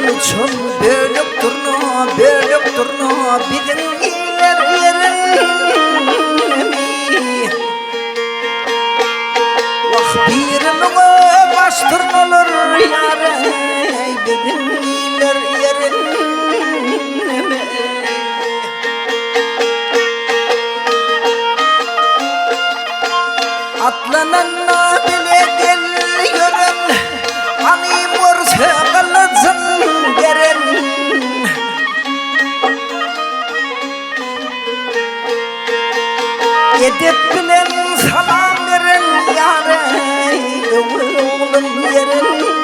için bölüp durna bizim iler yerin vah birine bastırmalar yare bizim iler yerin atlananla bile geliyorum hani morse kalıtsın derin edip bilen salam verin yare oğlum yerin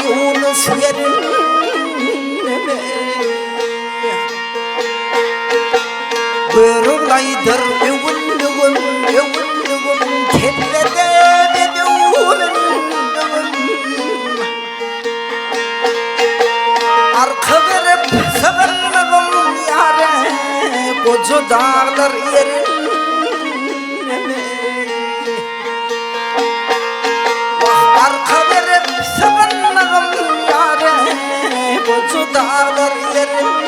Yunus yerin Börülaydır övündüğüm Kellede bedûnum Arka verip sığınlığım yâre Koca dağlar yerin Arka verip sığınlığım yâre Koca dağlar yerin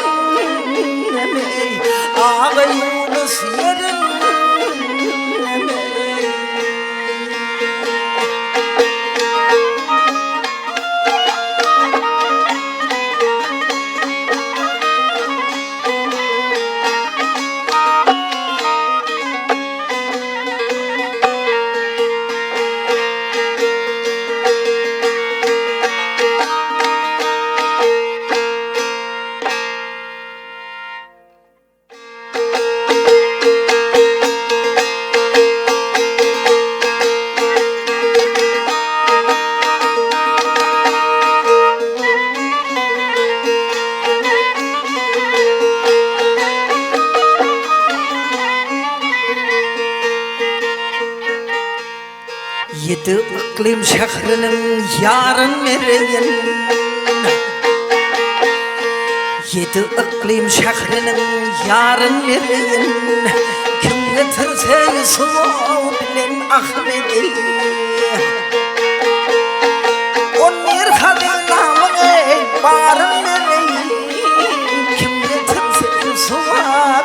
Ağa Yunus yerin Yedi iklim şehrinin yarın mereyin Yedi iklim şehrinin yarın mereyin Kim getirse Yusuf bilen Ahmet'i On mirhadın namını barın mereyin Kim getirse Yusuf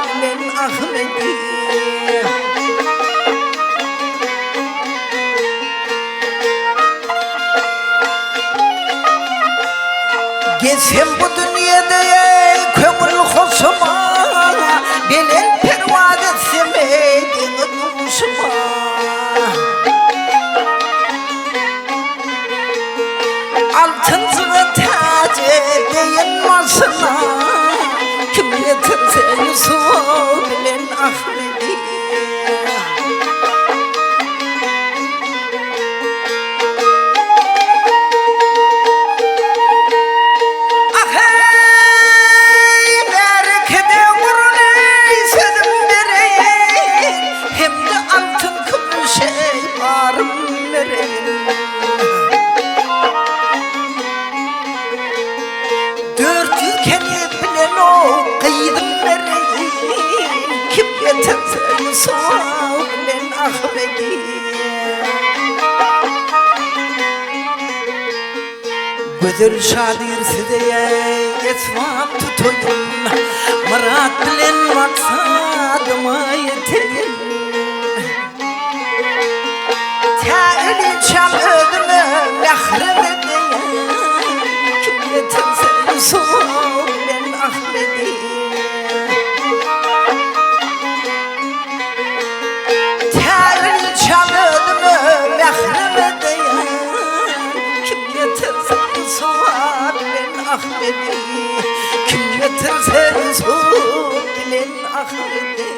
bilen Ahmet'i Gezsem bu dünyada kömür hoşuma Belen pervad etsem dini duşuma Altın zıvı tace deyin masına Kim getirse Yusuf bilen Ahmet'i Soğulen Ahmet'i Güzel şadir sideye esvap tutuyum Murat bilen maksadıma yeteyin Tâili çam ödümü mehreme deyin Kim yeterse soğulen Ahmet'i Ahmet'i kim getirse Yusuf bilen Ahmet'i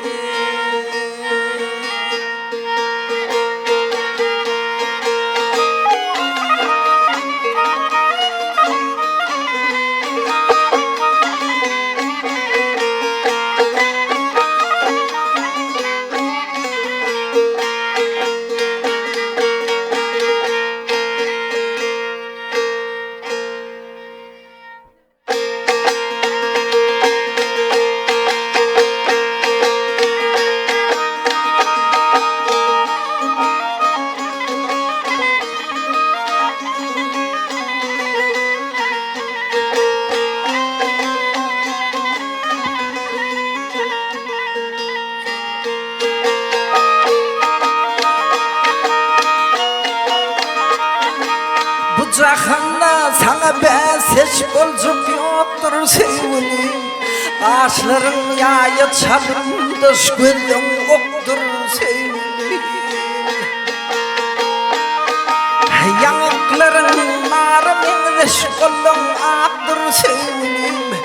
cahanda sana ben seç bolcuk yoktur sevgilim. Ağaçların yayı çalım dış gülün oktur sevgilim. Yanıkların narım eş kolun aktır sevgilim.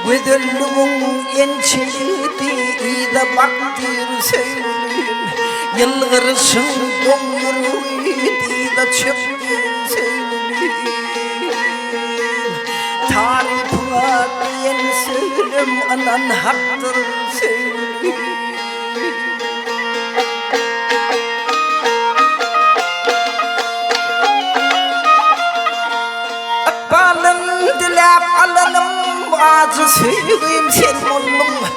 Güdüllüğün ençeliydi de baktır sevgilim. Yılgırışın donuruydu da çöptür sevgilim. Tarifına diyen söylüm anan haktır sevgilim. Akbalın dilep alanım acı sevgilim sen oldum.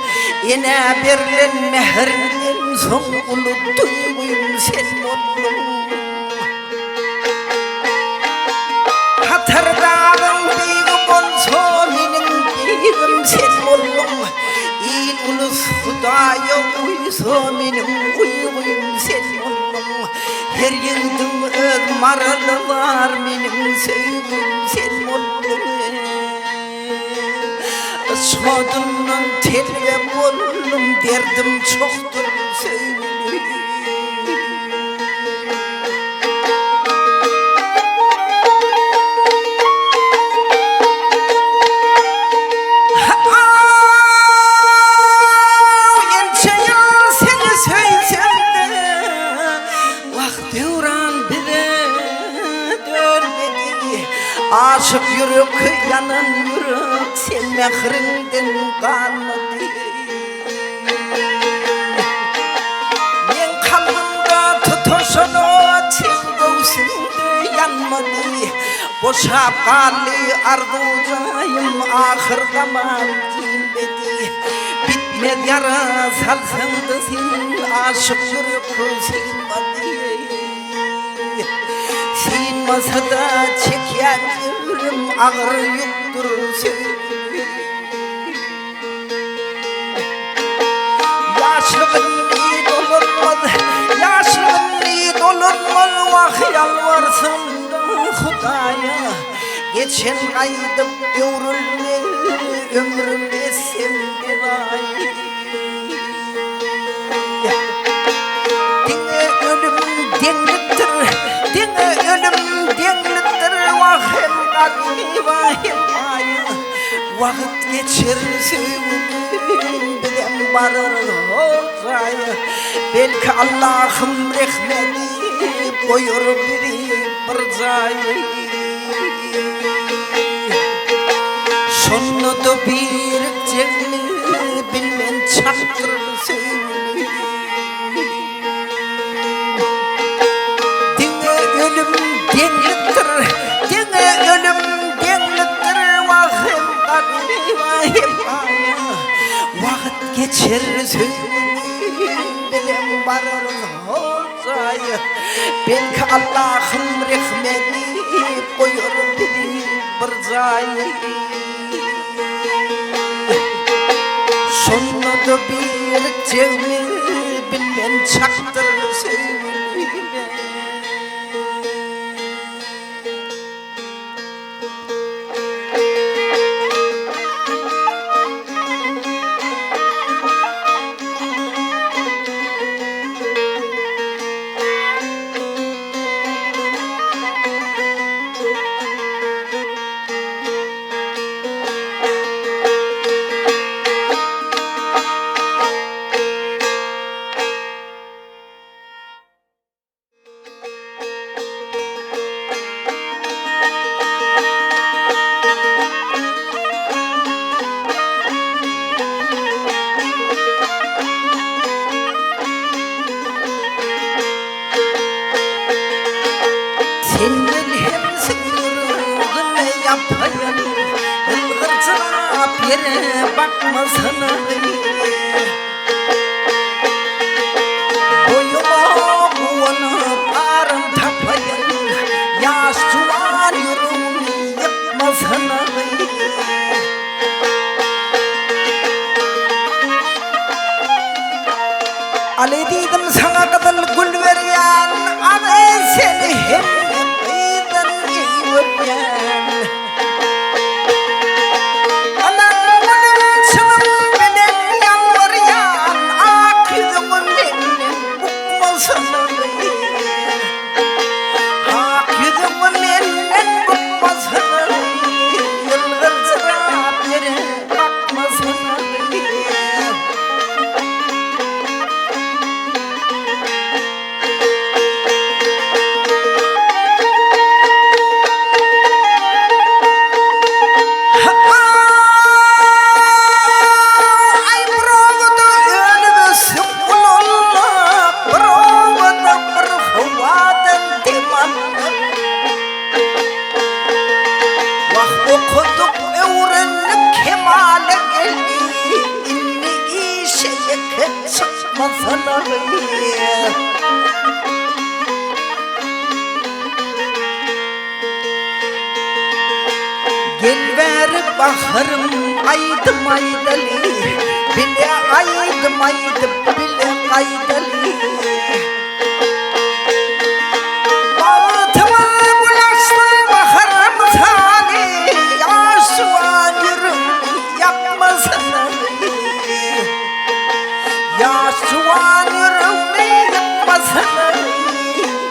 Yine birlen mehrinden son unuttuğum sen oldum. Hatırlarım bir bolsa benim benim sen oldum. İl ulus Hudaya uysa benim uyum sen oldum. Her yıldım öz maralı var benim sevgim sen oldum. Şadından telve oldum derdim çoktur sevgilim. Aşık yürek yanan yürek sen mehrinden kalmadı. Ben kalbimde tutuşan o sevgusinde yanmadı. Boşa kalli arzuyum ahır zaman inmedi. Bitmez yara salsan da sen aşık yürek silmedi. Masada çeken ömrüm ağır yoktur sevgilim. Yaşlığın iyi dolunmaz, yaşlığın iyi dolunmaz. Vah yalvarsın da Hudaya. Geçen aydım ömrümle, ömrümle sen bir ay. Dine ölüm denliktir, dine ölüm denliktir. Vahim kalbi vahim ayı. Vakit geçir sevgilim bilen varır olsayı. Belki Allah'ım rahmeti koyur bir zayı. Şunu da bir cemli bilmen çaktır sevgilim. Denliktir, dine ölüm denliktir. Vahim kalbi vahim ayı. Vakit geçer sevgilim bilen varır olsayı. Belki Allah'ım rahmeti koyur bir zayı. Şunu da bir cevmi bilmen çaktır sevgilim. Yere bakmasana boyuma bulanıp arım tapayın. Yaş tuvar yürüm yapmasana. Ali dedim sana kadar gül veriyen, abi seni hem kıydan iyi yapmasana gel ver baharım aydım aydalı bile aydım aydım bile aydalı bağıtıma bulaştı baharım tali yaşuan yürüm yapmasana yaşuan yürüm yapmasana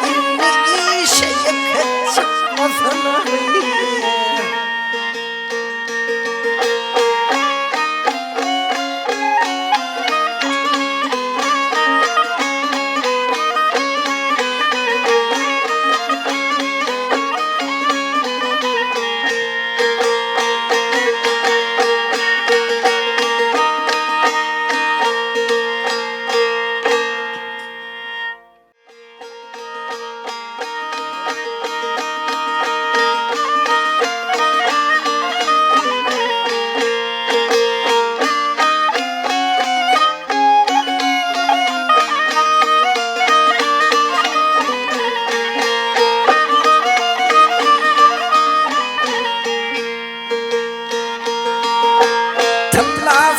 inni işe yakın çıkmasana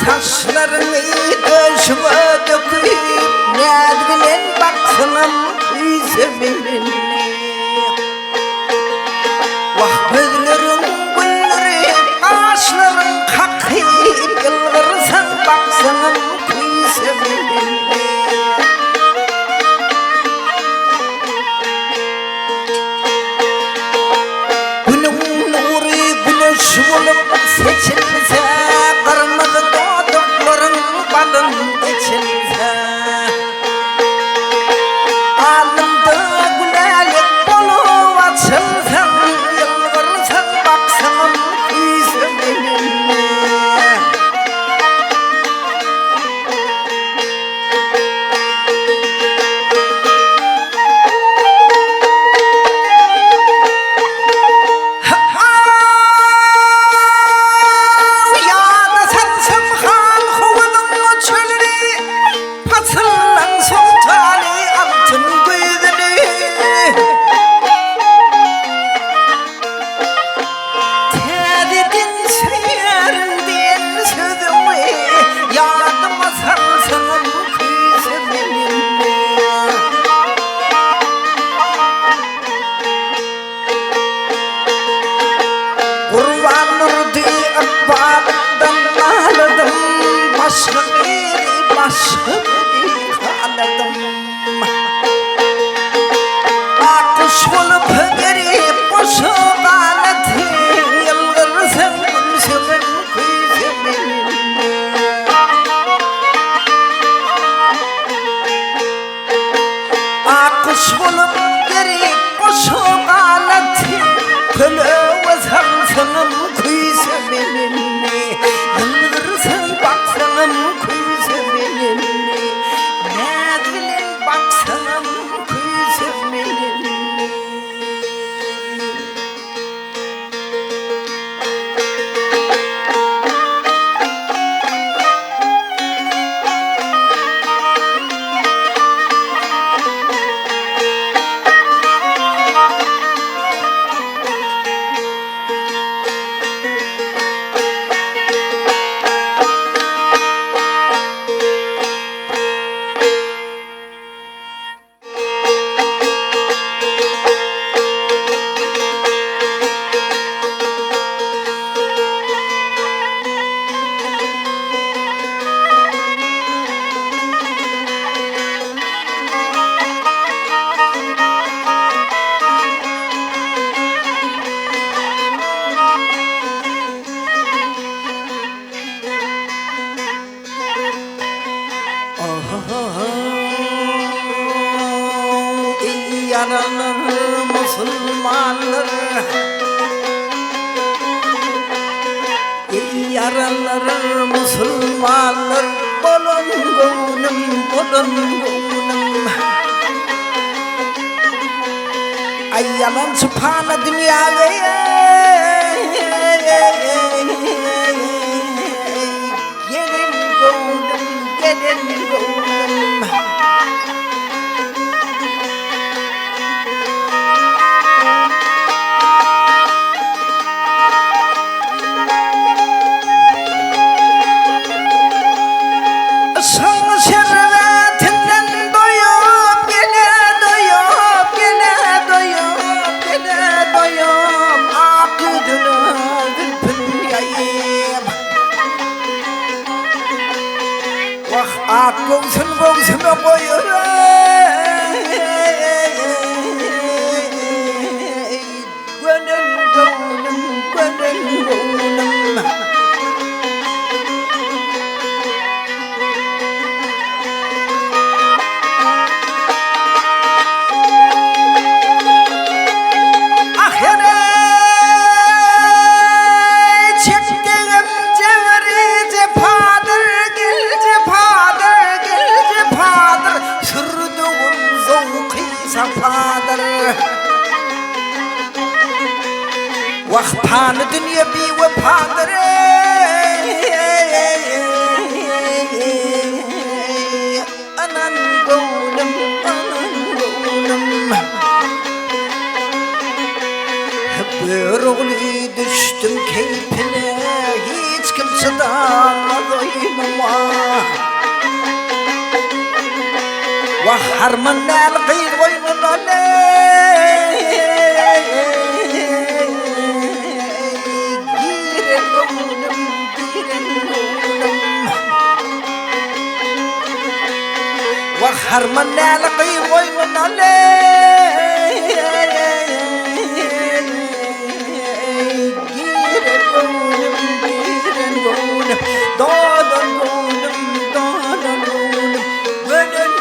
Saçlarını döşüme döküp nereden baksınım yüzümün vah gözlerin gülleri ağaçların kakıyıp yılgırsan baksınım yüzümün günün nuru güneş olup seçilse kırmızı doğdukların balın içilse alnımda gülelik bolu açılsa yılgırsan baksam yüzümün başka bir haladım akış bulup gelip boşu kanatı yılgırsın gülsümün kuyusumun akış bulup gelip boşu kanatı kölü vazansın kuyusumun yılgırsın baksın yaralı Müslümanlar yaralı Müslümanlar bolun gönlüm ay yalan sübhane dünyaya gelin gönlüm Vahpan dünya bir vefadır anan gönlüm bir oğlu düştüm keyfine hiç kimse dağılmadı inuma وحرمنا الغير وين الضلال دير الغنم وحرمنا الغير وين الضلال دير الغنم ضال الغنم ضال الغنم بدل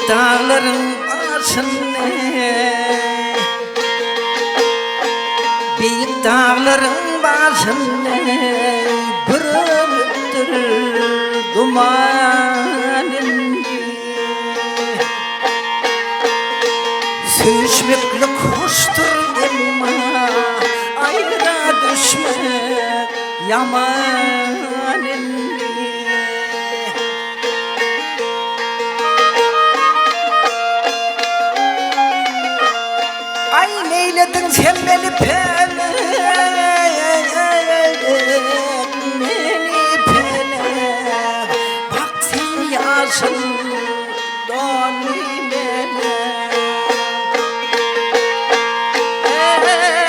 dağların başında büyük dağların başında büründür dumanın Söğüşmekle koştur emma ayrıra düşmek yamanın Ay neyledin sen beni pelek, beni pelek Bak sen yaşın doni melek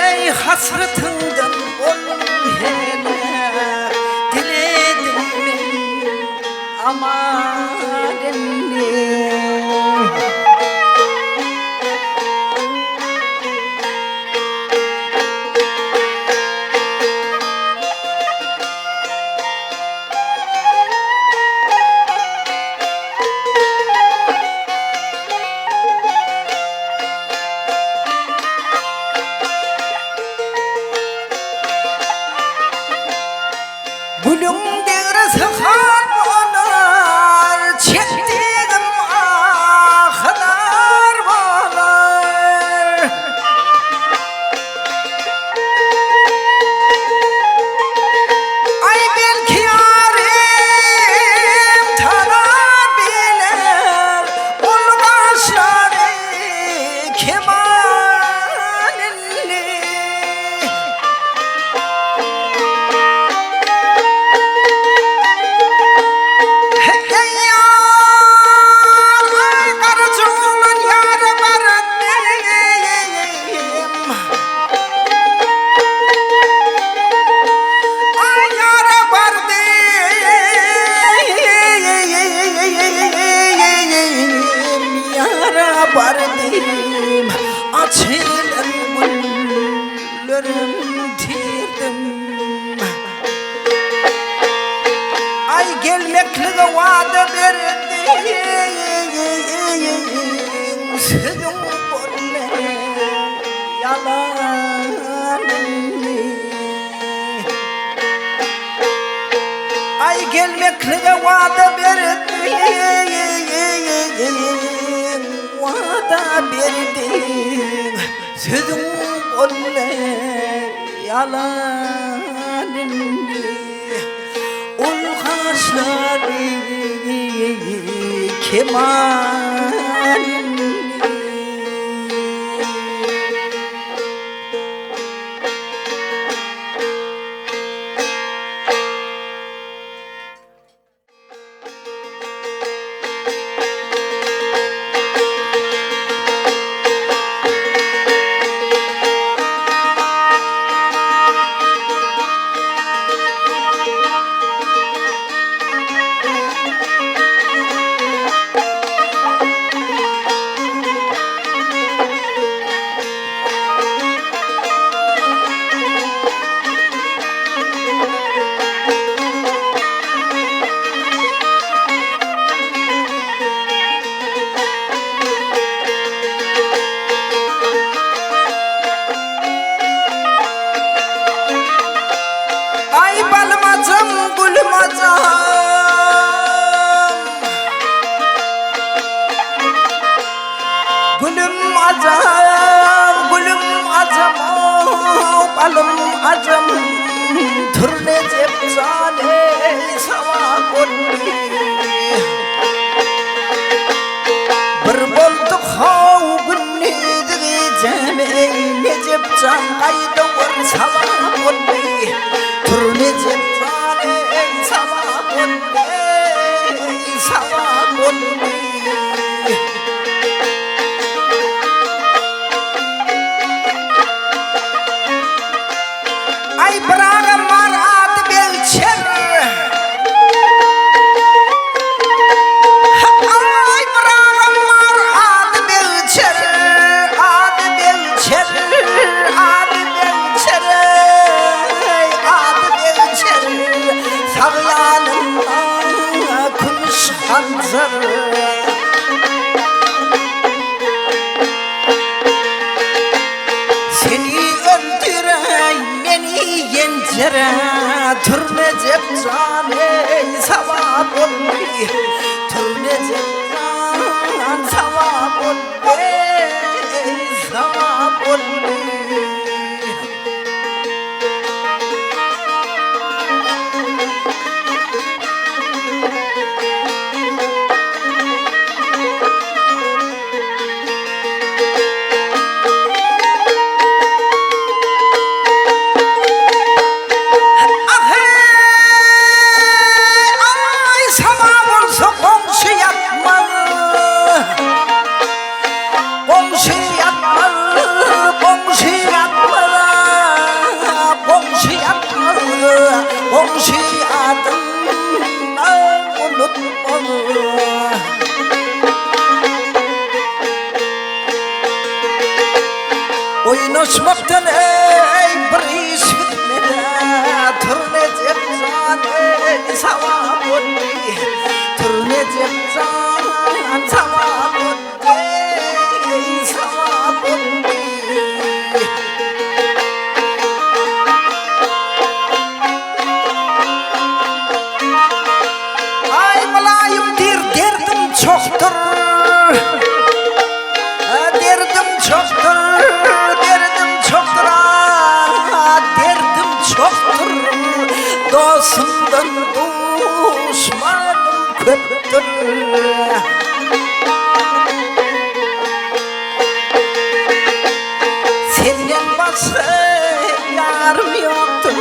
Ey hasretinden olun helek Diledim ben amanenni Gülüm derisi kan olar, çektiğim ahlar olar Ay belki yarim tanar bilir, ol başları kemanilli Bardım açılan güllerim tirdim Ay gelmekle vaada verdim Sözüm bolle yalanını Ay gelmekle vaada verdim Vada verdim sözüm bolle yalanını Ol kaşları kemanını bacım turne cepzane sava golli bir bolduk hav günnidigi cemey ne cepzan kayda var sava golli turne cepzane sava golli ay braga marat belcher ay braga marat belcher ad belcher savyanın kuş hanzar yenjere turne cepzane sava golli turne cepzan sava golli oynaşmaktan ey bir iş bitmedi turne cepzane sava golli turne cepzan sava golli ay mulayim derdim çoktur derdim çoktur derdim çoktur dostumdan düşmanım köptür senden başka yarım yoktur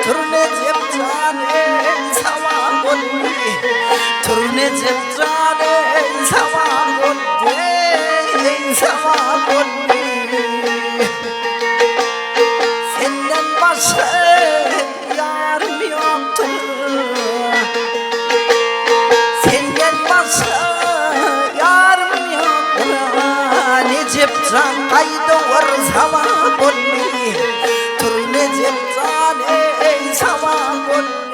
turne cepzane sava golli turne cepzane sava golli başka yarım yoktur senden başka yarım yoktur ne cepzan kayda var sava golli turne cepzane sava golli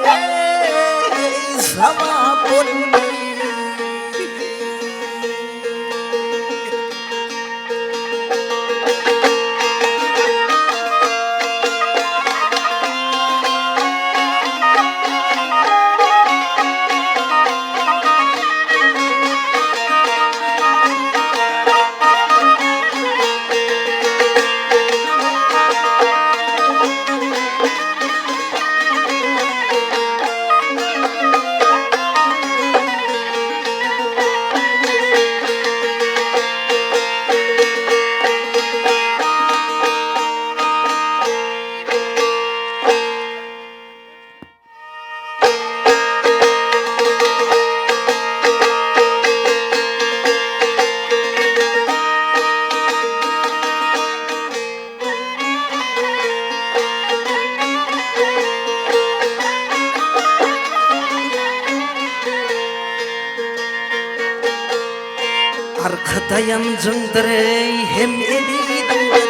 arkadayan cındırey hem elidir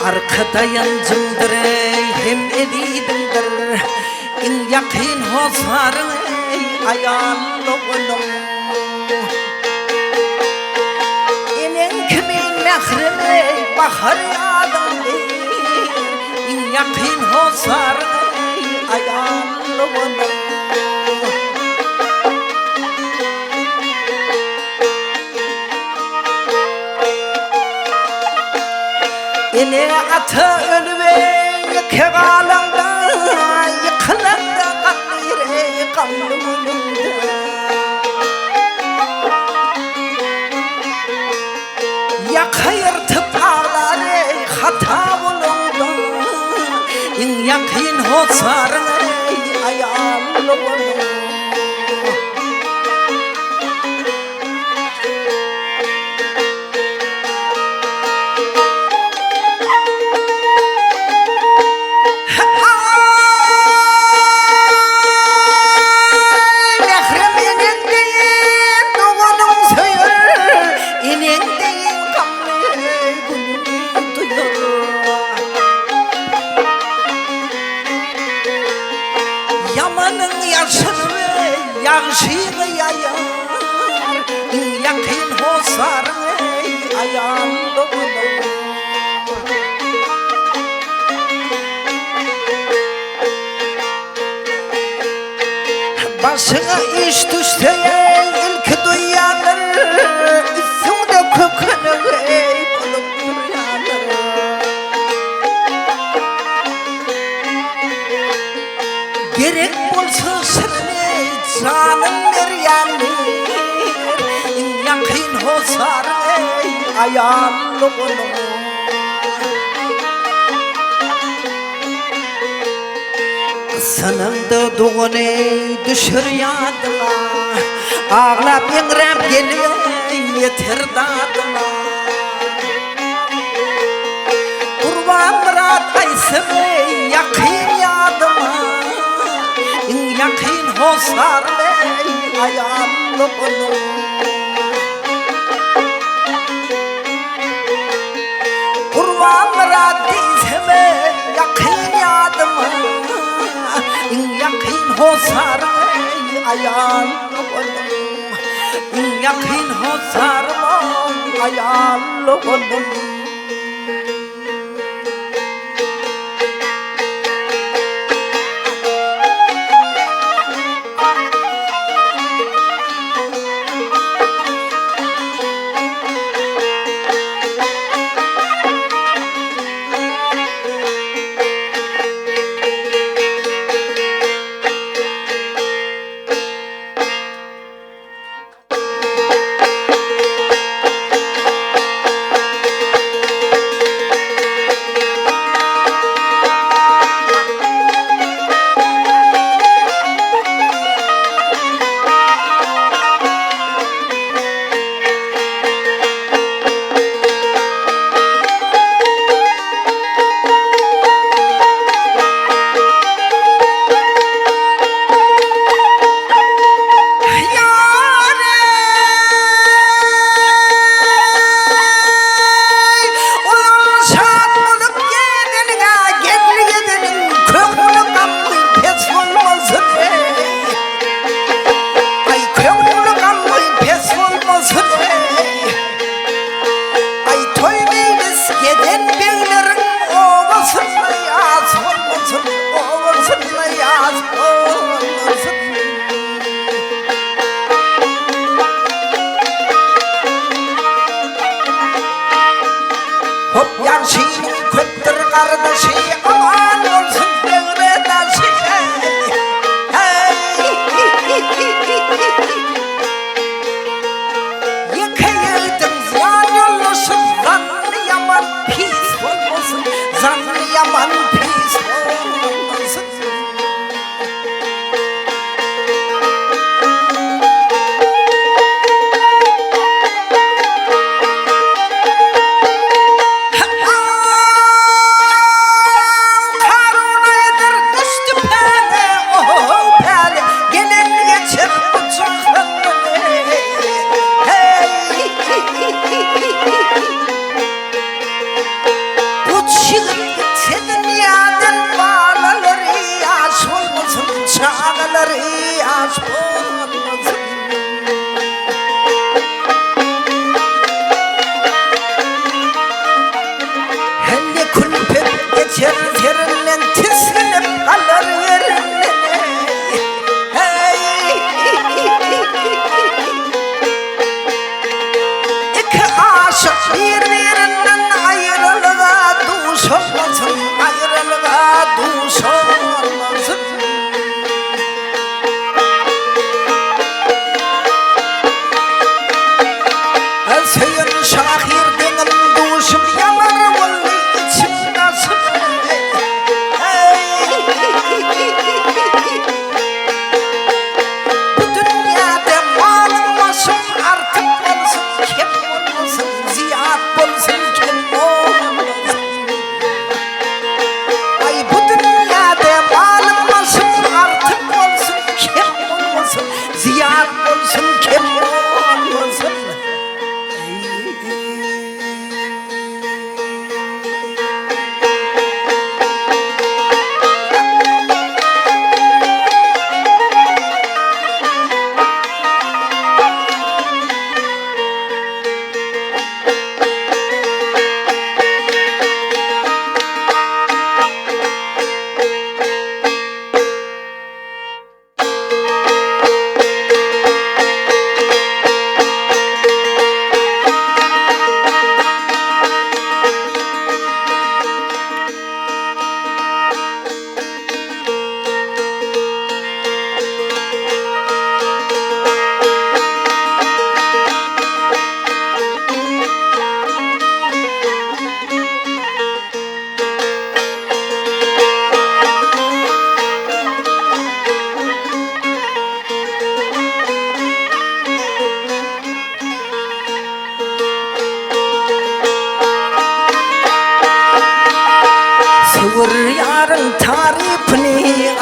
arkadayan cındırey hem elidir in yakın hosarın ayallığının inen kimin mehrimi bahar yağdan in yakın hosarın ayallığının ene kegalanda yıkılanda kanlire kanlımında yakayırtıp ağları hata bulundu yakın hosarı ayağımlı bulundu yamanın yaşını yağışını yayar yakın hosarı ayağımlı bulundu başına iş düşse ilk duyanır üstünde kokanı bulup duruyanır gerek bulsa seni canım veryenir yakın hosar ayağımlı bulunur Sanımda doğunu düşür yadıma ağlap ingrep geliyor yeter dadıma Kurban Murat Aysım'ı yakın yadıma yakın hosar ayağımlı bulunur Kurban Murat Aysım'ı yakın yadıma yakın hosar ayağımlı bulunur yakın hosar ayağımlı bulunur Birbirinden ayrılığa duş olmasın, ayrılığa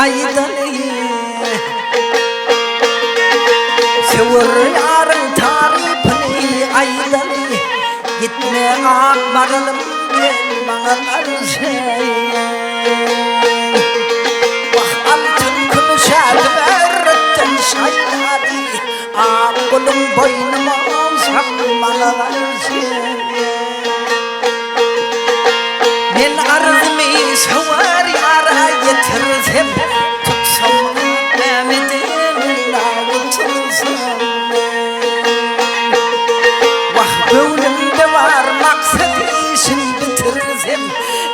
aydalı Sevur yarın tarifini aydalı Gitme akbaralım gel bana karşı Vah altın kılıçadı verrettin şaydari Ağkulun boynuma sakmana karşı Men arzımı sever yara getirsem Tutsam Mehmet'in avutursam Vah gönlümde var maksat işin bitirsem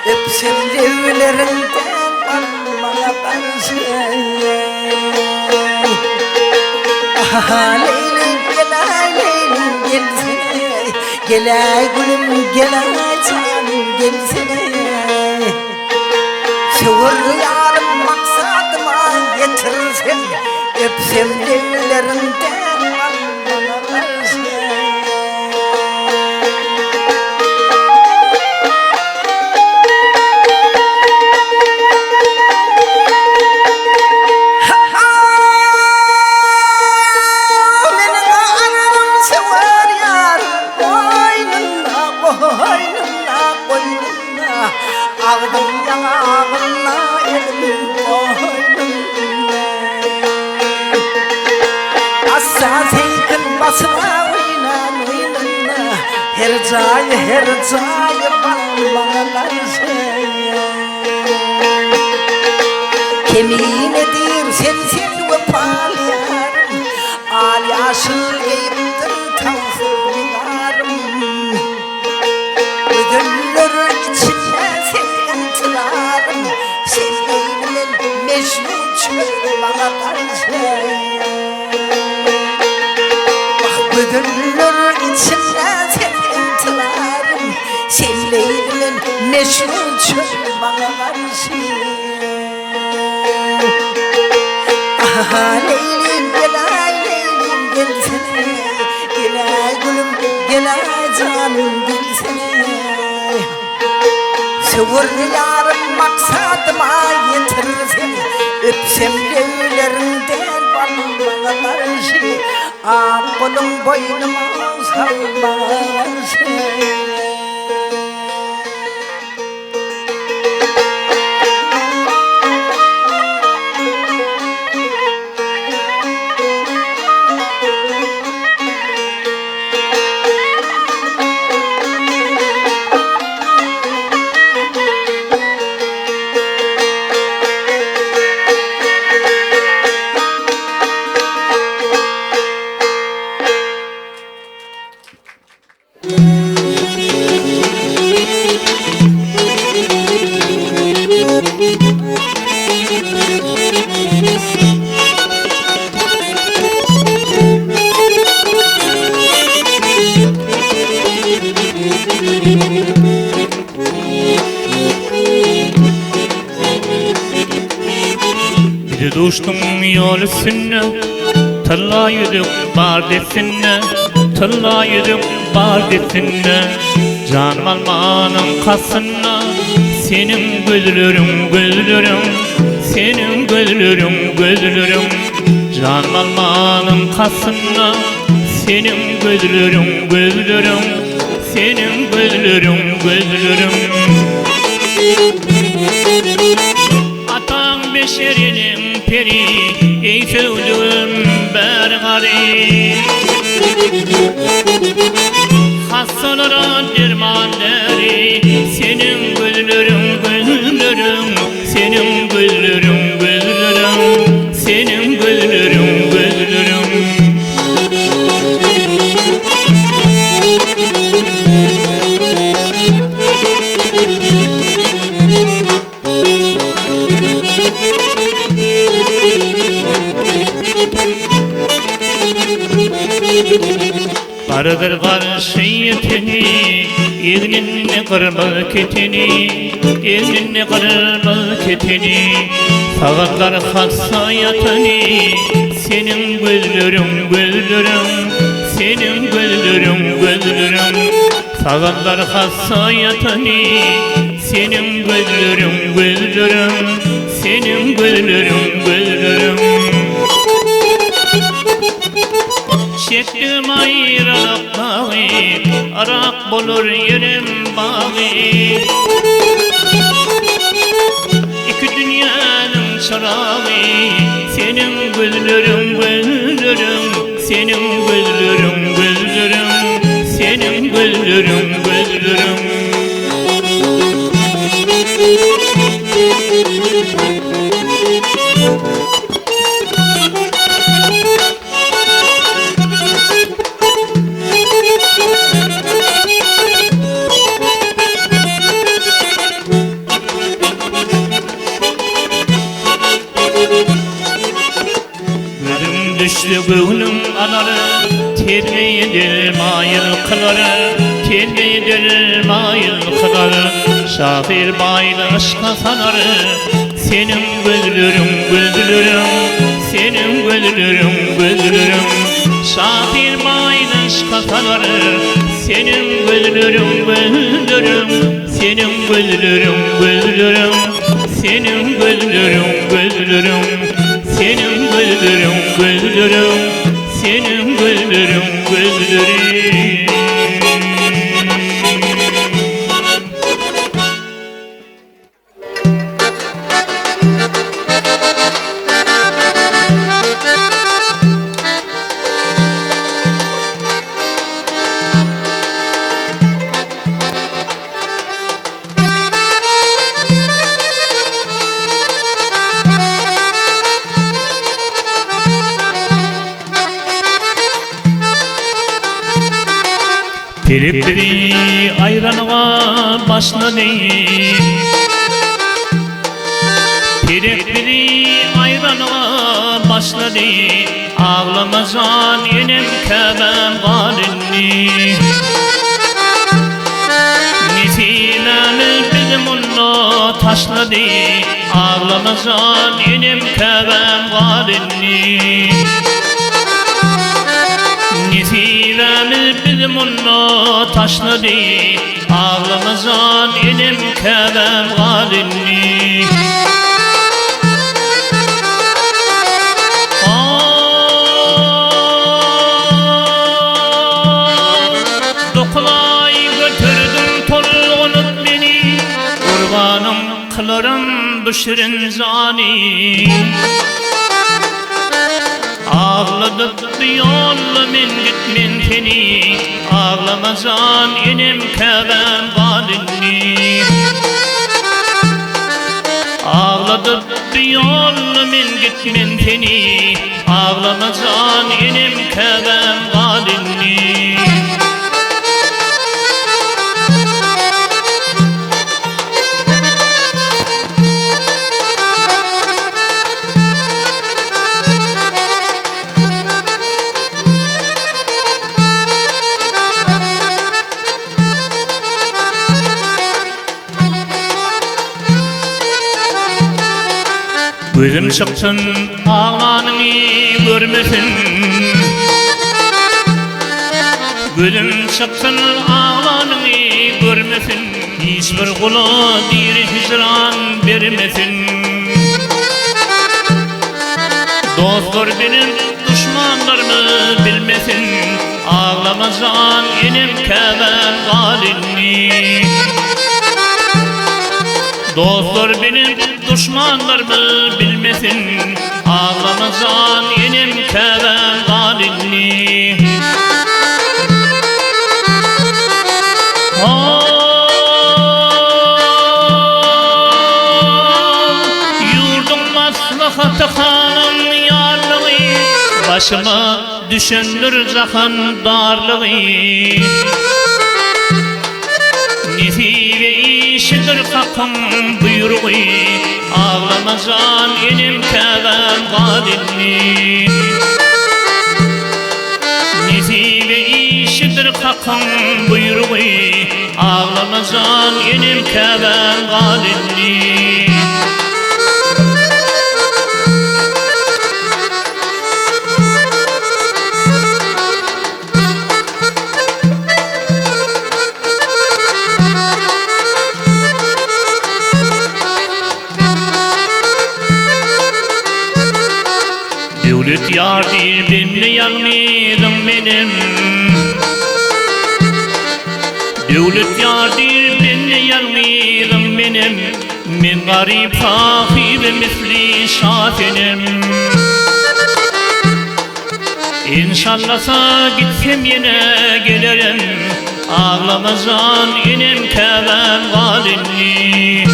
Öpsem devlerinden bana karşı Ah Leylim gel Leylim gelsene Gel gülüm gel canım gelsene Sevur yarım maksadıma getirsem Öpsem devlerinden bana karşı Ağdım yanağımla elimin boynumda Assa seykın basına oynan oynana Her cayı bana karşı Keminedir sen vefalı yarım Al yaşıl geyiptir tavfur yarım Ödüllür içinde intilarım Sevgilimle mecnun çöl bana karşı Bak ödüllür içinde intilarım Sevgilimle mecnun çöl bana karşı Ah Leylim Leylim gelsene Gel gülüm gel canım gelsene Sevur yarım maksadıma getirsem Öpsem devlerinden bana karşı Ağkulun boynuma salma karşı Bir düştüm yol üstüne Talla yürüp bar desine Talla yürüp bar desine Canım almanın kasına Senin gözlerim gözlerim Senin gözlerim gözlerim Canım almanın kasına Senin gözlerim gözlerim Senin gözlerim gözlerim Atan beşerinin peri Ey söylüm bergari Hastalara dermanları Senin gözlerim gözlerim Senin gözlerim gözlerim Senin gözlerim gözlerim Vardır karşıyetini İğninle kırma ketini İğninle kırma ketini Fağatlar hassayatını Senin gözlerim gözlerim Senin gözlerim gözlerim Fağatlar hassayatını Senin gözlerim gözlerim senin güllerim güllerim. Çektim ayrılık bağı, arak bulur yerim bağı. İki dünyanın çırağı, senin güllerim güllerim, senin güllerim güllerim, senin güllerim güllerim. Düştü gönlüm anarı, terlidir mayıl kıları, terlidir mayıl kıları. Şafir baylı aşka sanarı, senin güllerim güllerim, senin güllerim güllerim. Şafir baylı aşka sanarı, senin güllerim güllerim, senin güllerim güllerim, senin güllerim güllerim. Senin güllerim güllerim, senin güllerim güllerim. Biri ayranıma başladı, biri ayranıma başladı. Ağlamazan yenim kebem galini. Nitilemi bizim onunla taşladı. Ağlamazan yenim kebem galini. Nisiremiz bizim onunla taşladı. Ağlamazan elim kebem galini. Dokulay götürdüm tolunut beni, kurbanım kılarım bu şirin zani. Ağladık bir yolla men gitmen seni, ağlamazan enim kebem galini. Ağladık bir yolla men gitmen seni, ağlamazan enim kebem galini. Gözüm çıksın ağlanını görmesin, gözüm çıksın ağlanını görmesin. Hiçbir kula bir hicran vermesin. Dostlar benim düşmanlarımı bilmesin. Ağlamazan enim kebem galini. Dostlar benim düşmanlarımı bilmesin. Ağlamazan enim kebem galini. Yurdum maslahatı hanım yarlığı, başıma düşündür zahan darlığı. Nesibe işidir hakkın buyruğu, ağlamazan enim kebem galini. Nesibe işidir hakkın buyruğu, ağlamazan enim kebem galini. Devlet yardır benimle yanmaydım benim. Devlet yardır benimle yanmaydım benim. Men garip fakir ve misli şafenim. İnşallah gitsem yine gelirim. Ağlamazan inem keven galinli.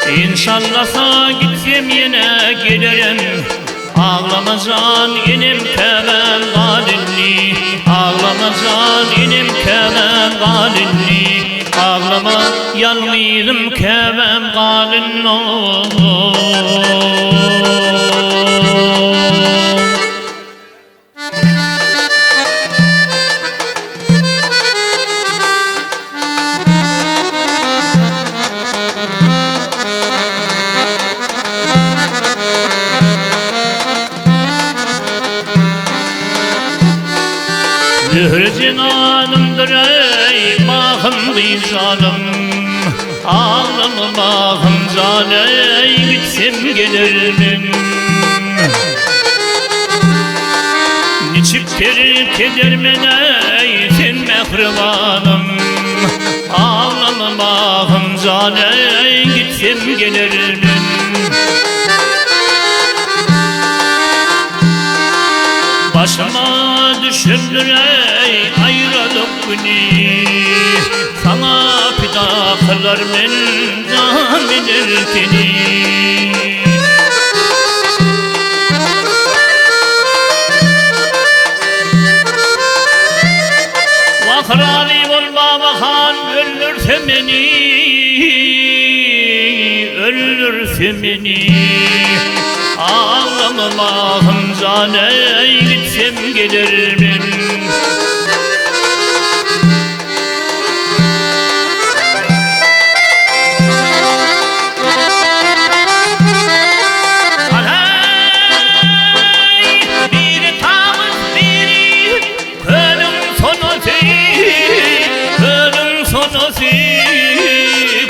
İnşallah gitsem yine gelirim. Ağlamazan inem keven galinli. Ağlamazan inem keven galinli. Ağlama yanmaydım keven galinli. Zühre cenanımdır ey mahım dizalım. Ağlama mahım zaley gitsem gelirmin. Niçip terk edermen ey sen mehribanım. Ağlama mahım zaley gitsem gelirmin. Başıma düşürdür ey ayrılık günü. Sana pida kılar men zamin erkeni. Vakrali ol babahan öldürse beni. Öldürse beni. Ağlama mahım zaney gitsem gelirmin. Bir tavız biri kölüm sonuzi. Kölüm sonuzi.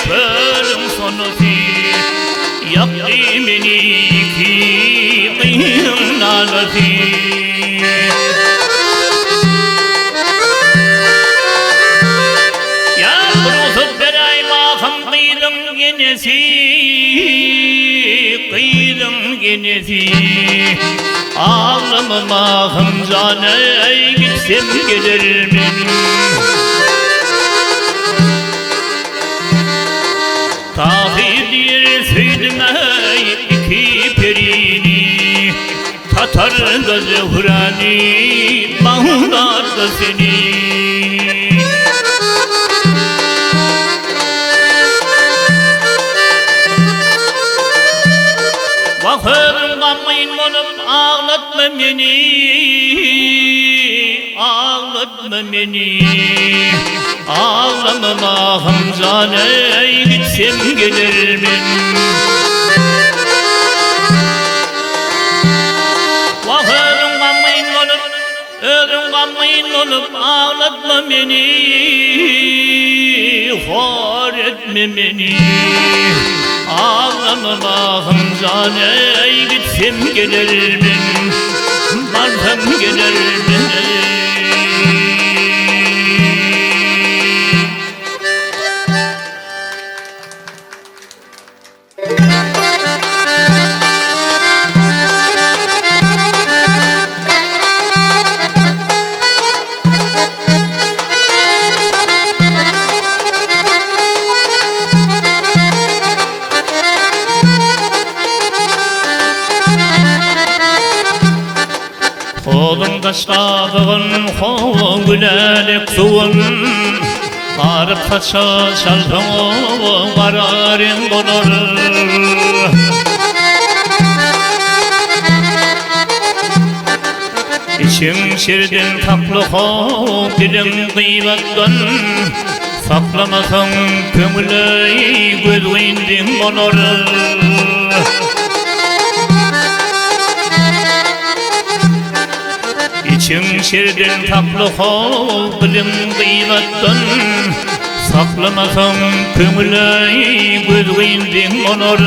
Kölüm sonuzi. Yaktı beni ya kurutup beray mahım kıydım genesi. Kıydım genesi. Ağlama mahım zaney gitsem gelirmin. Tahir diye söyledim ey iki perini. Tatar gazı hurani Bağdat'ta seni. Vakırım gammayın olup ağlatma beni. Ağlatma beni. Ağlama mahım zaney gitsem gelirmin. Vakırım gammayın olup, ölüm gammayın olup ağlatma beni. Hor etme beni. Ağlama mahım zaney gitsem gelirmin. Varsam gelirmin. Oğlum kaşkabığın hoğun gülelik suğun. Qarıp kaça şaltın qararın olur. İçim şirdin tatlı hoğun dilim kıybattan. Saklamasan kömüley gözündin olur. İçim şirdin tatlı hoğun dilim kıybattan. Saklamasan kömüley gözündin olur.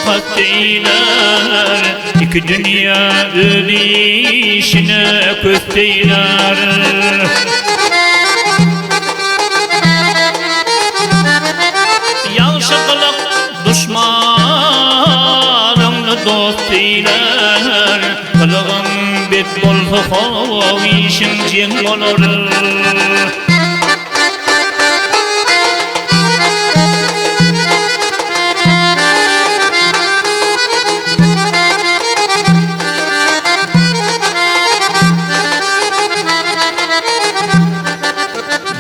muvaffak değiller, iki dünya ödeyişine kösteyler. Yavşaklık düşmanını dost eyler, kılığın bet bolsa havişin ceng olur.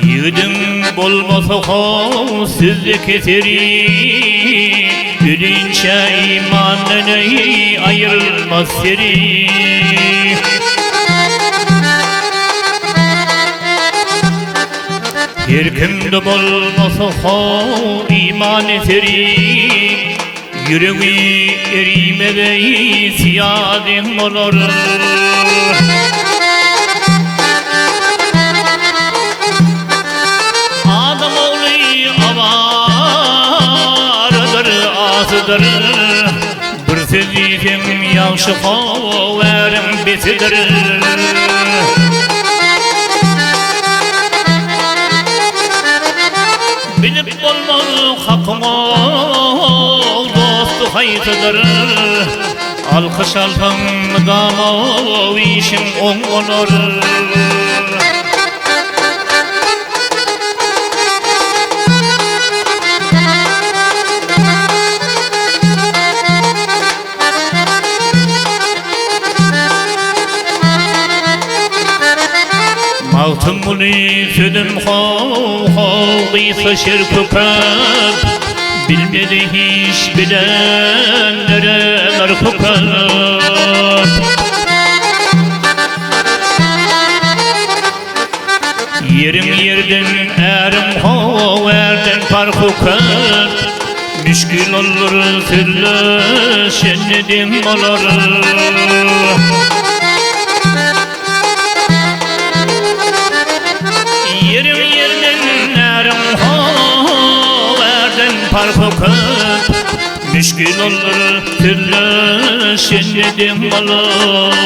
Yiğidim bolmasa hav sizde keteri, gülünçe imanın ayrılmaz seri. Her kimde bolmasa hav iman eteri, yüreği erimede siyadim olur. Asıdır, bir sözüydüm yavşı haverim bitidir. Bilip olmaz hakkıma dostu haytıdır. Alkış alpam dama işim on olur. Altın bunu südüm hav kıysa kökep, bilmedi hiç bilenlere merkukep. Yerim yerden erim hav erden parkukep, müşkül olur sürleşenedim olur. Yerim yerden erim haverden parkukep, müşkül olur türleşenedim olur.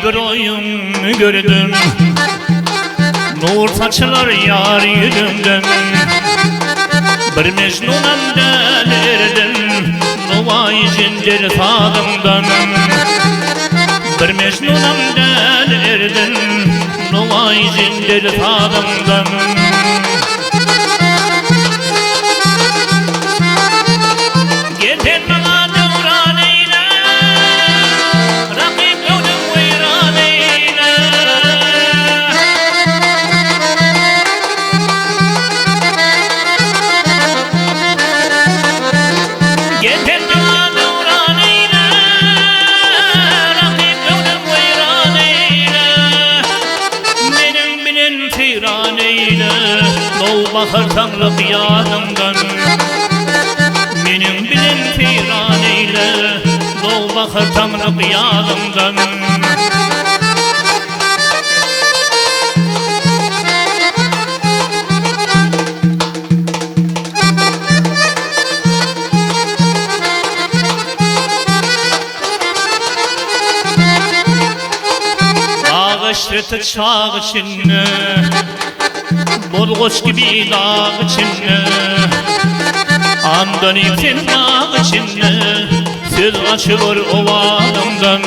Bir oyun gördüm, nur saçlar yar yüzümden. Bir mecnunam delirdim, nuvay zincir sadımdan. Bir mecnunam delirdim, nuvay zincir sadımdan. Bahar tanrık yanımdan, benim bilen firan eyle, doğ bahar tanrık yanımdan. Ağaçlıtı çağ içinde, bolgoç gibi dağ içinde, andan iptin dağ içinde, söz açılır ovalımdan.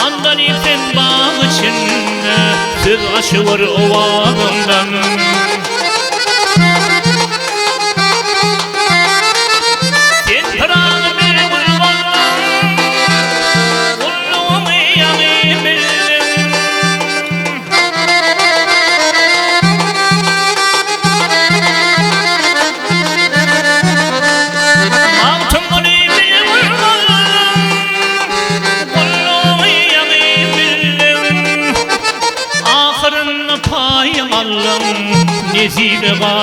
Andan iptin dağ içinde, söz açılır ovalımdan.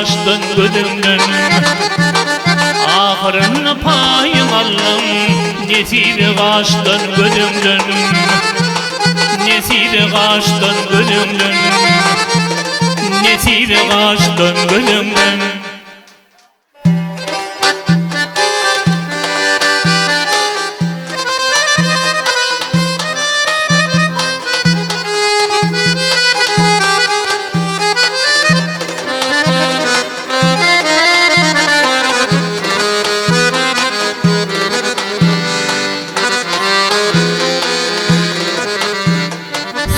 kaçtın gözümden. Ahırın payın aldım, nesibe kaçtın gözümden. Nesibe kaçtın gözümden. Nesibe kaçtın gözümden.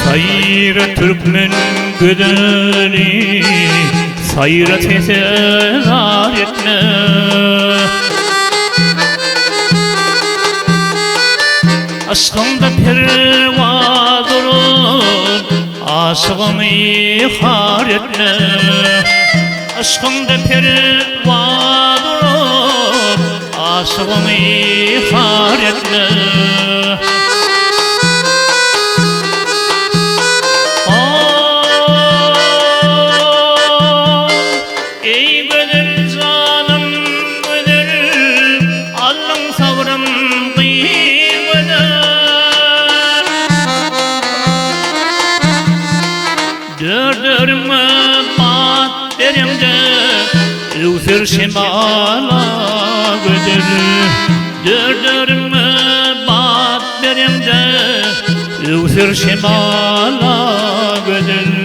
Sayra Türkmen güdeli, sayra teserar etme. Aşkımda pervaz olur, aşığımı ihar etme. Aşkımda pervaz olur, aşığımı ihar etme. Dördürme bat derimde Lüfer şimala gödür. Dördürme bat derimde Lüfer şimala gödür.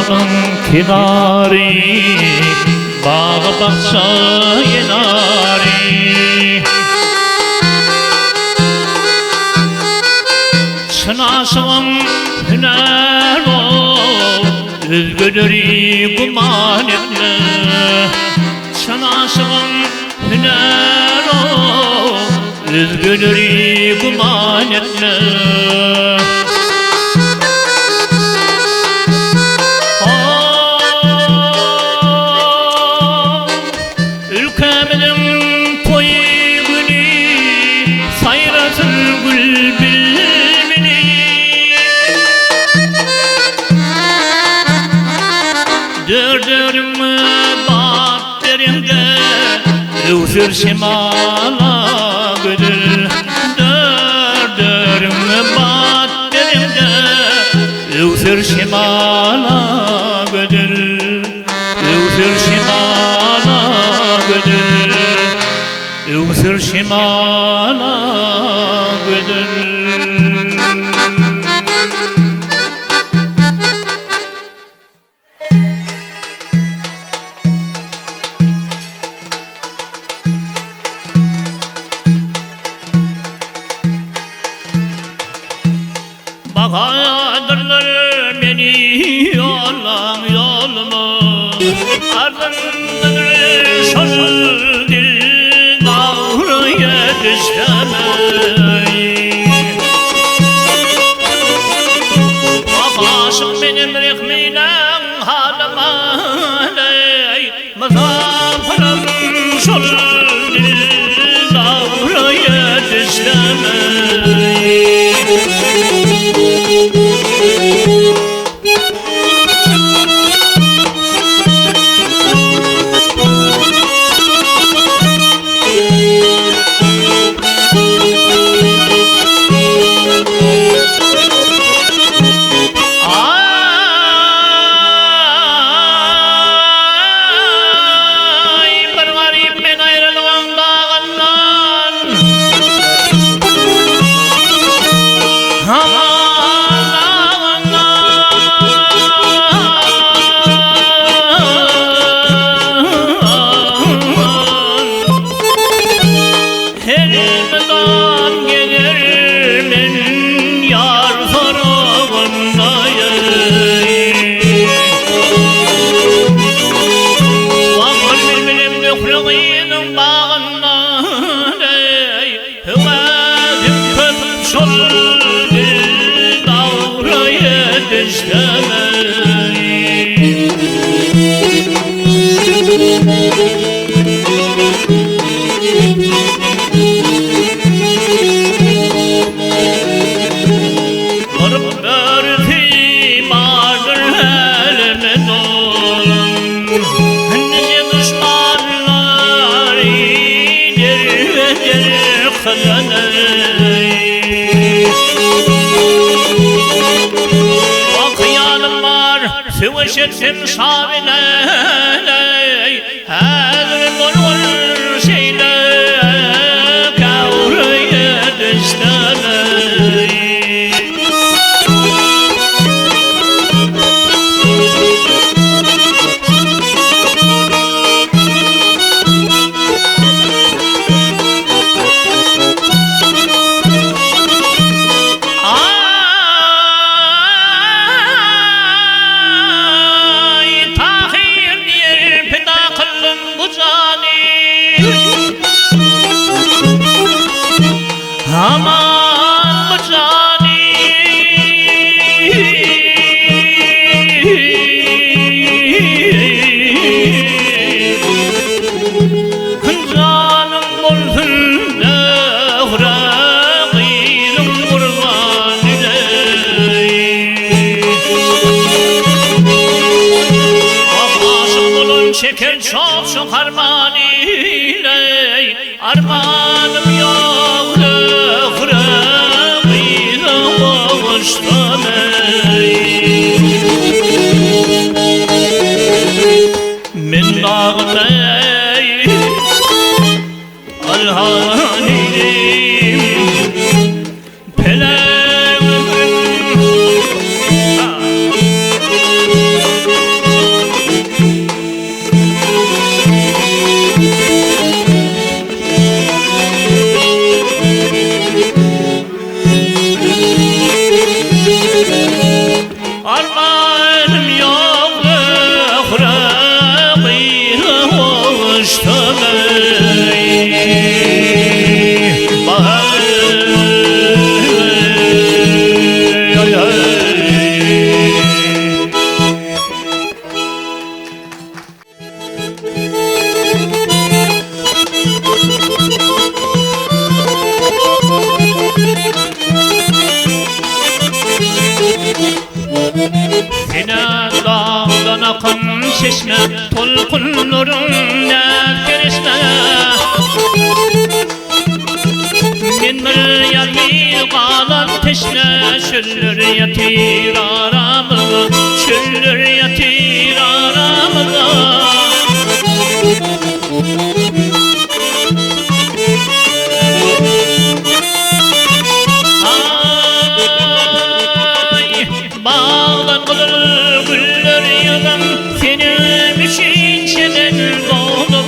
Dağın kenarı, bağ bahçe yenarı. Çınasım hüner ol, özgürlüğü guman etme. Çınasım hüner ol, özgürlüğü guman etme. Dördürme bat derimde Lüfer şimala gödür. Dördürme bat derimde Lüfer şimala gödür. Lüfer şimala gödür. Lüfer şimala gödür. Bakadırlar beni yollam yoluma. Ardındadır şaşıl dil davru yetiştemey. Aşık benim rihmine halıma ley. Mızafırım şaşıl dil davru yetiştemey. geçersin şavine her olur şeyle kavraya düştene. Aman bu cani canım olsun nehre kıydım kurban ile aşık olun çeker çok armağan ile armağanım yok من نغمي الهاني armağanım yok Sine dağdan akan çeşme Tolkunların nerkeresme Min bir yarmi kalan teşne Şöllür yatir aramıza Şöllür yatir aramıza Bağdan kılır güller yığın Senin için çeden doğdum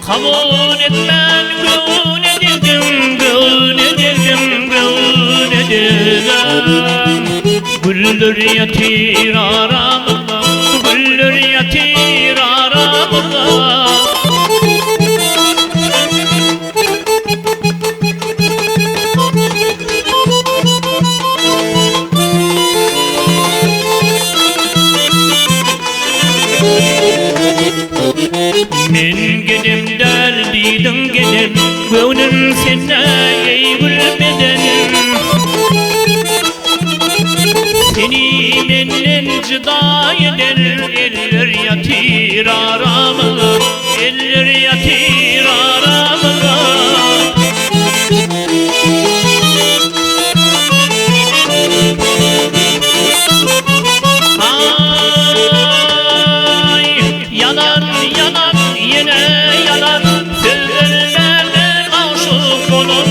Kabul etmem gül edirdim Gül edirdim gül edirdim Güller yatir aramızda Güller yatir aramızda Men gedim derdiydim gedim Gönlüm sene eğilmeden Seni benden cıda eder Eller yatir aramıza Eller yatir aramıza Yanan yanan yine yanan Sözlerle aşık olur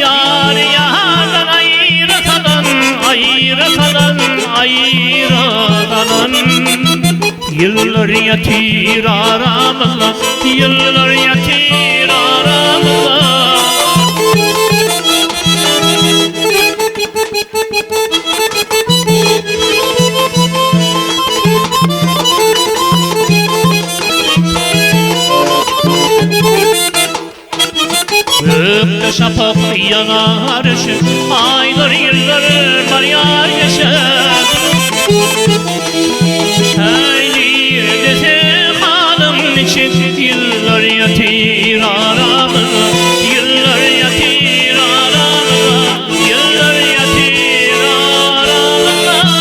Yar yardan ayratadan Ayratadan ayratadan Yıllar yatir aramıza Yıllar yatir aramıza Gökte şafak yanar ışık Aylar yıllar var yar yaşar Haylir dese hanım için Yıllar yatir aramıza Yıllar yatir aramıza Yıllar yatir aramıza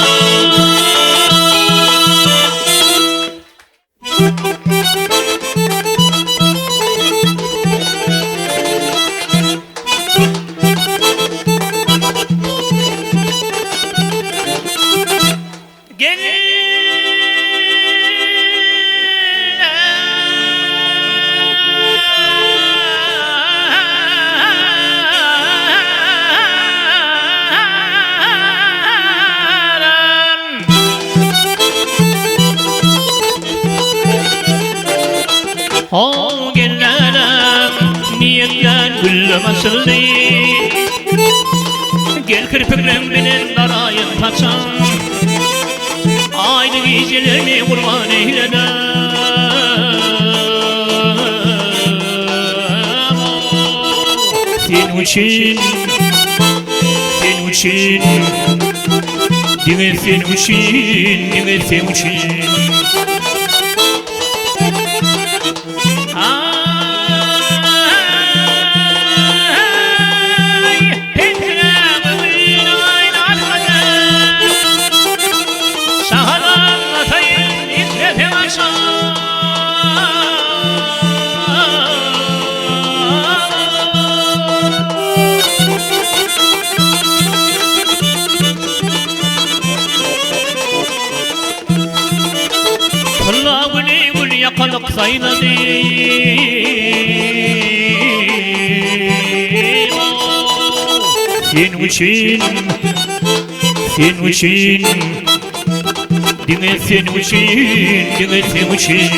gülgen güllüm açıldı. Gel kirpiklerim benim darayın kaçan, aynı gecelerini kurban eyleden. Sen için, sen için, dine sen için, dine sen için. Yakalık sayladı. Sen için, sen için, dine sen için, dine sen için.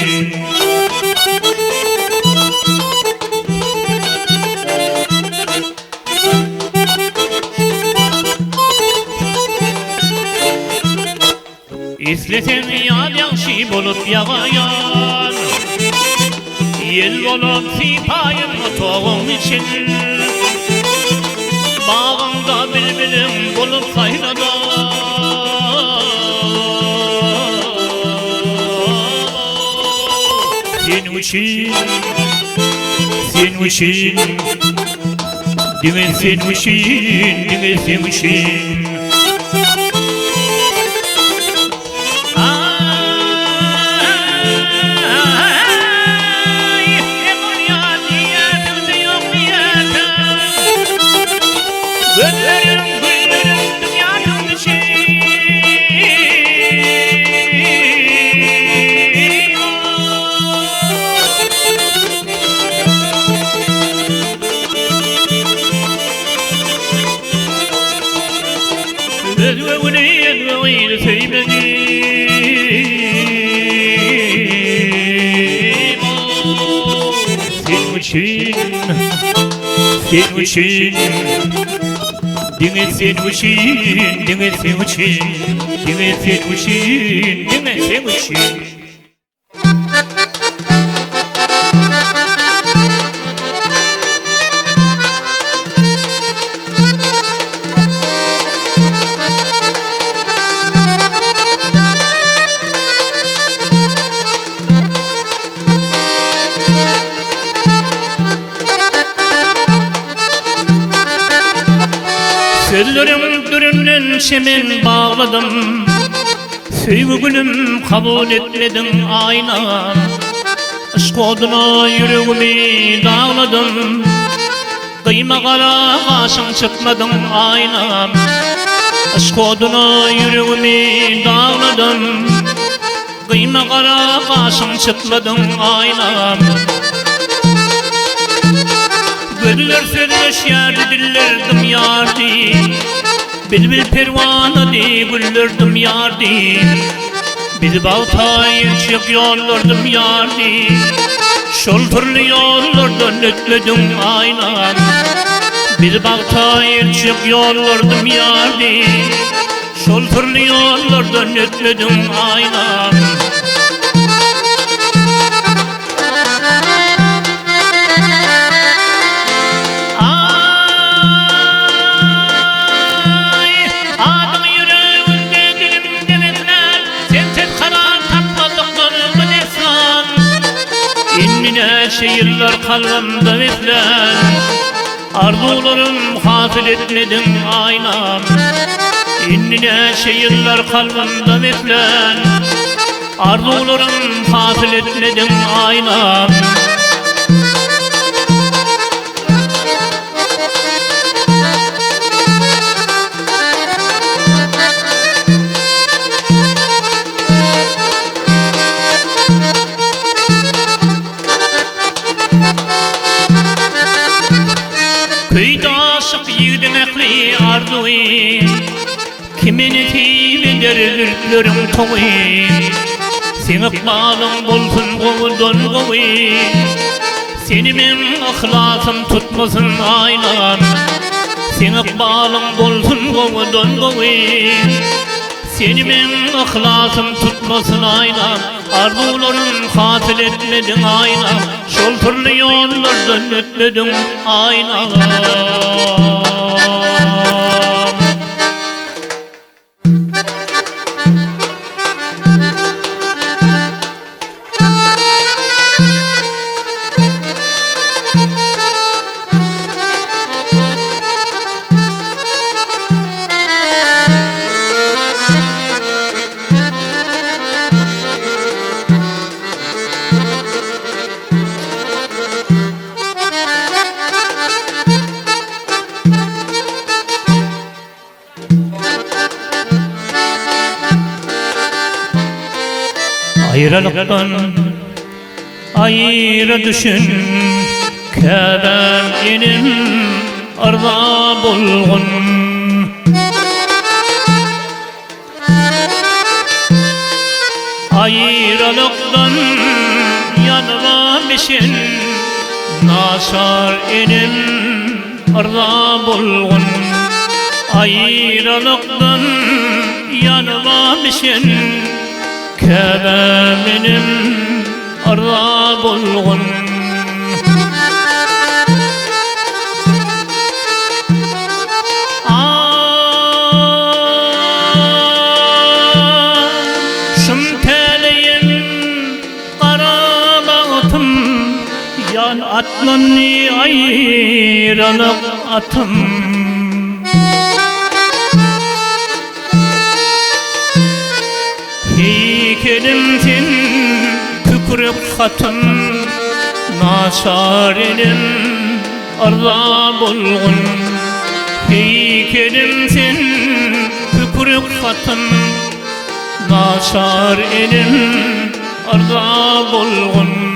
İsleten yad yakşı bolup yağayan, yel bolup sipayın toğum için. Bağımda bilbilim bolup sayradan, sen için, sen için, dine sen için, dine sen için. Güllerim güllerim dünyanın içi. Edveğini sevmedi. Senin için, senin için. Dine sen için, dine sen için, dine sen için, dine sen için. Sözlerim düründen çemen bağladım, sevgilim kabul etmedin aynan. Aşk oduna yüreğimi dağladım, kıyma kara kaşın çıkmadın aynan. Aşk oduna yüreğimi dağladım, kıyma kara kaşın çıkmadın aynan. Güller sözleşer dillerdim yardi, bilbil pervana di güllerdim yardi. Bir baltay çık yollardım yardi, şol türlü yollardan ötledim aynan. Bir baltay çık yollardım yardi, şol türlü yollardan ötledim aynan. Şehirler kalbimde biflen, arzularım hasıl etmedim aynam. İnnine şehirler kalbimde biflen, arzularım hasıl etmedim aynam. Köyde aşık yiğidin ekli arzuy, kimini tibidir ürklerim toğuy. Sen ikbalın bulsun kovudun kovuy, Senimin ihlasım tutmasın aynan, sen ikbalın bolsun goňdan goýyn. Senimin ihlasım tutmasın aynan, arzularım hasil etmedin aynan, şol türlü yollardan ötmedin aynan. Ayrılıktan ayrı düşün, kebem enim arda bulgun. Ayrılıktan yanmamışın, naşar enim arda bulgun. Ayrılıktan yanmamışın, kebeminim arda bulgun. Şun teleyim kara bağıtım, yan atlanni ayrılık atım. Heykelimsin tükürük hatın, naşar elim arda bulgun. Heykelimsin tükürük hatın, naşar elim arda bulgun.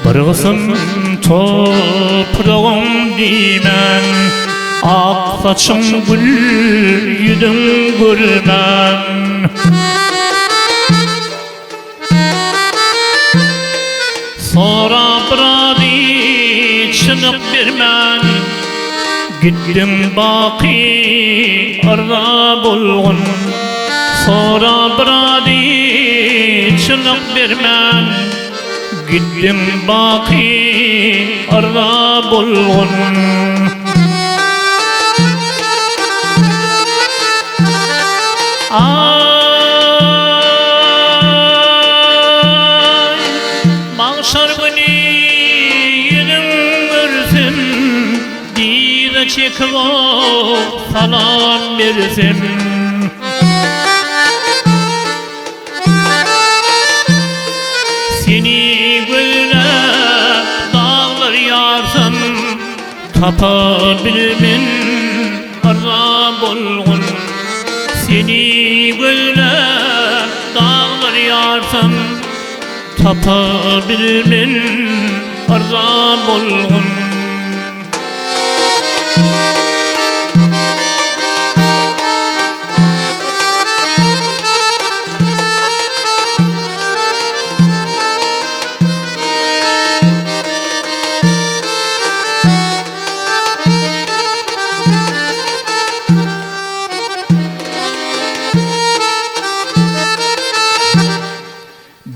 Barğısın toprağım dimen, ak saçın gül yüzün görmem. Sonra biradi çınık bermen, gittim baki arda bulgun. Sonra biradi çınık bermen, gittim baki arda bulgun. Ay, mahşer günü yüzün görsem, dize çekip salam versem. Seni güllep dağlar yarsam, tapabilmin arda bulgun. Seni güllep dağlar yarsam, tapabilmin arda bulgun.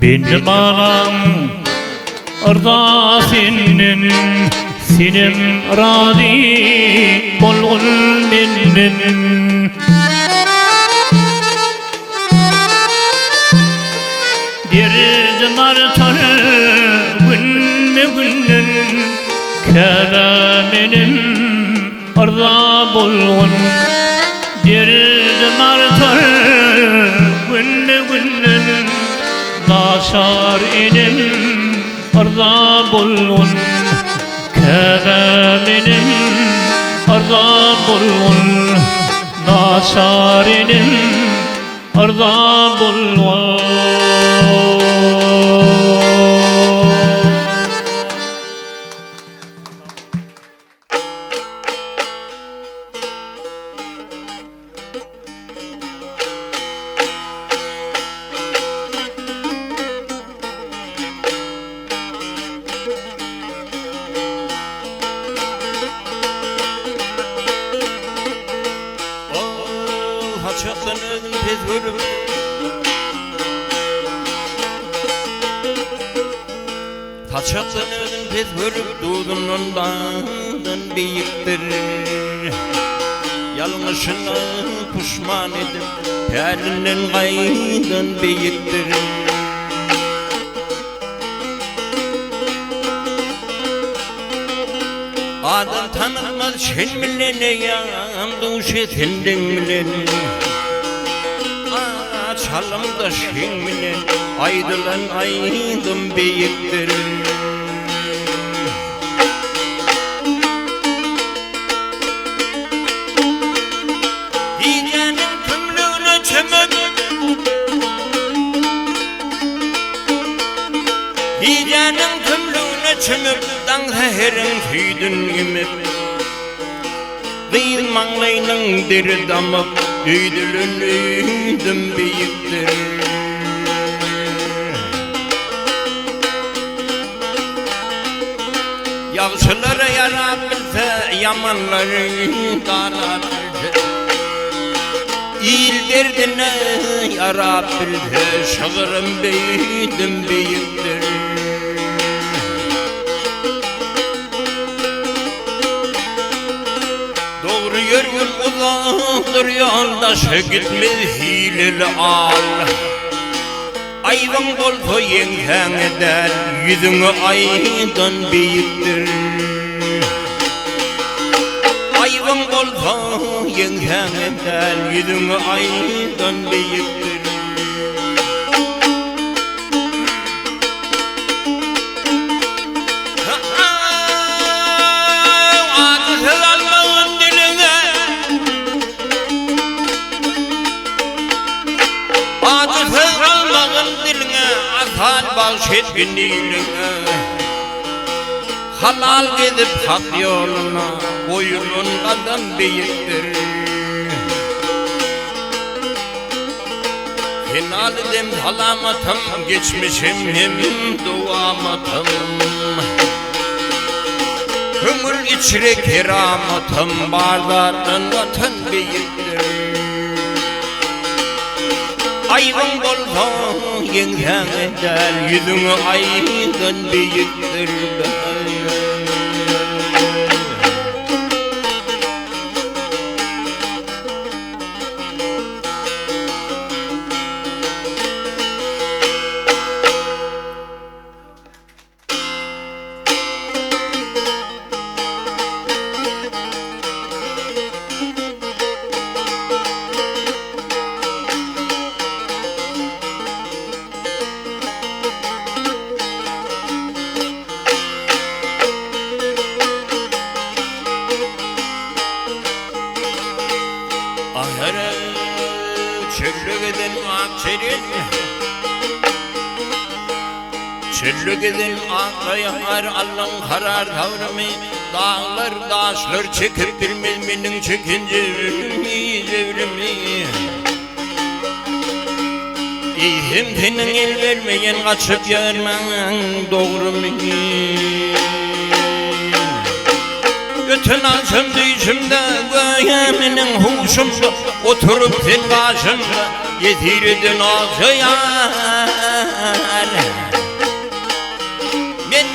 Benim anam arda senin, senin radi bolgun menden. Derdim artar günme günden, kebeminim arda bolgun. Derdim artar günme günden, naşar elim arda bulgun. Kebeminim arda bulgun. Aşarinin arda bulvar. Haçatlanın tez görüp Haçatlanın tez görüp Dudunundan beyiktir Yalnışına pişman edip Pəlinden qaydan beyiktir Adam tanımaz şen milene yam duşe senden milen Çalım da şen milen aydılan aydım beyiktir Hicenin tümlüğüne çömüp Hicenin tümlüğüne çömüp Herin tüydün gümüp Kıyın mağlayının diri damıp Üydülün üydüm beyiktir Yavşılara yarab bilse Yamanları darab bilse İyil derdine yarab bilse Şağırım beydim beyiktir Doğru yürgün uzaktır yoldaşı gitmez hileli al Ayvan bolsa yengen eder yüzünü aydan beyiktir Ayvan bolsa yengen eder yüzünü aydan beyiktir Hal bahşetkin diline Halal gidip hak yoluna Boyunun kadın beyiktir Final edem halamatım Geçmişim hem duamatım Hümül içre keramatım Bardardan vatan beyiktir Ayvan bolsa yengen eder yüzünü aydan beyiktir Ahire çöllügeden akçerin Çöllügeden aklayar Allah'ın karar tavrımı Dağlar daşlar çekip bilmez benim çekince Zevrimi İyim senin el vermeyen kaçıp yarman doğru mu? Bütün ağzım düşümde Gayeminin huşumda Oturup sen başımda Yetirdin ağzı yar Ben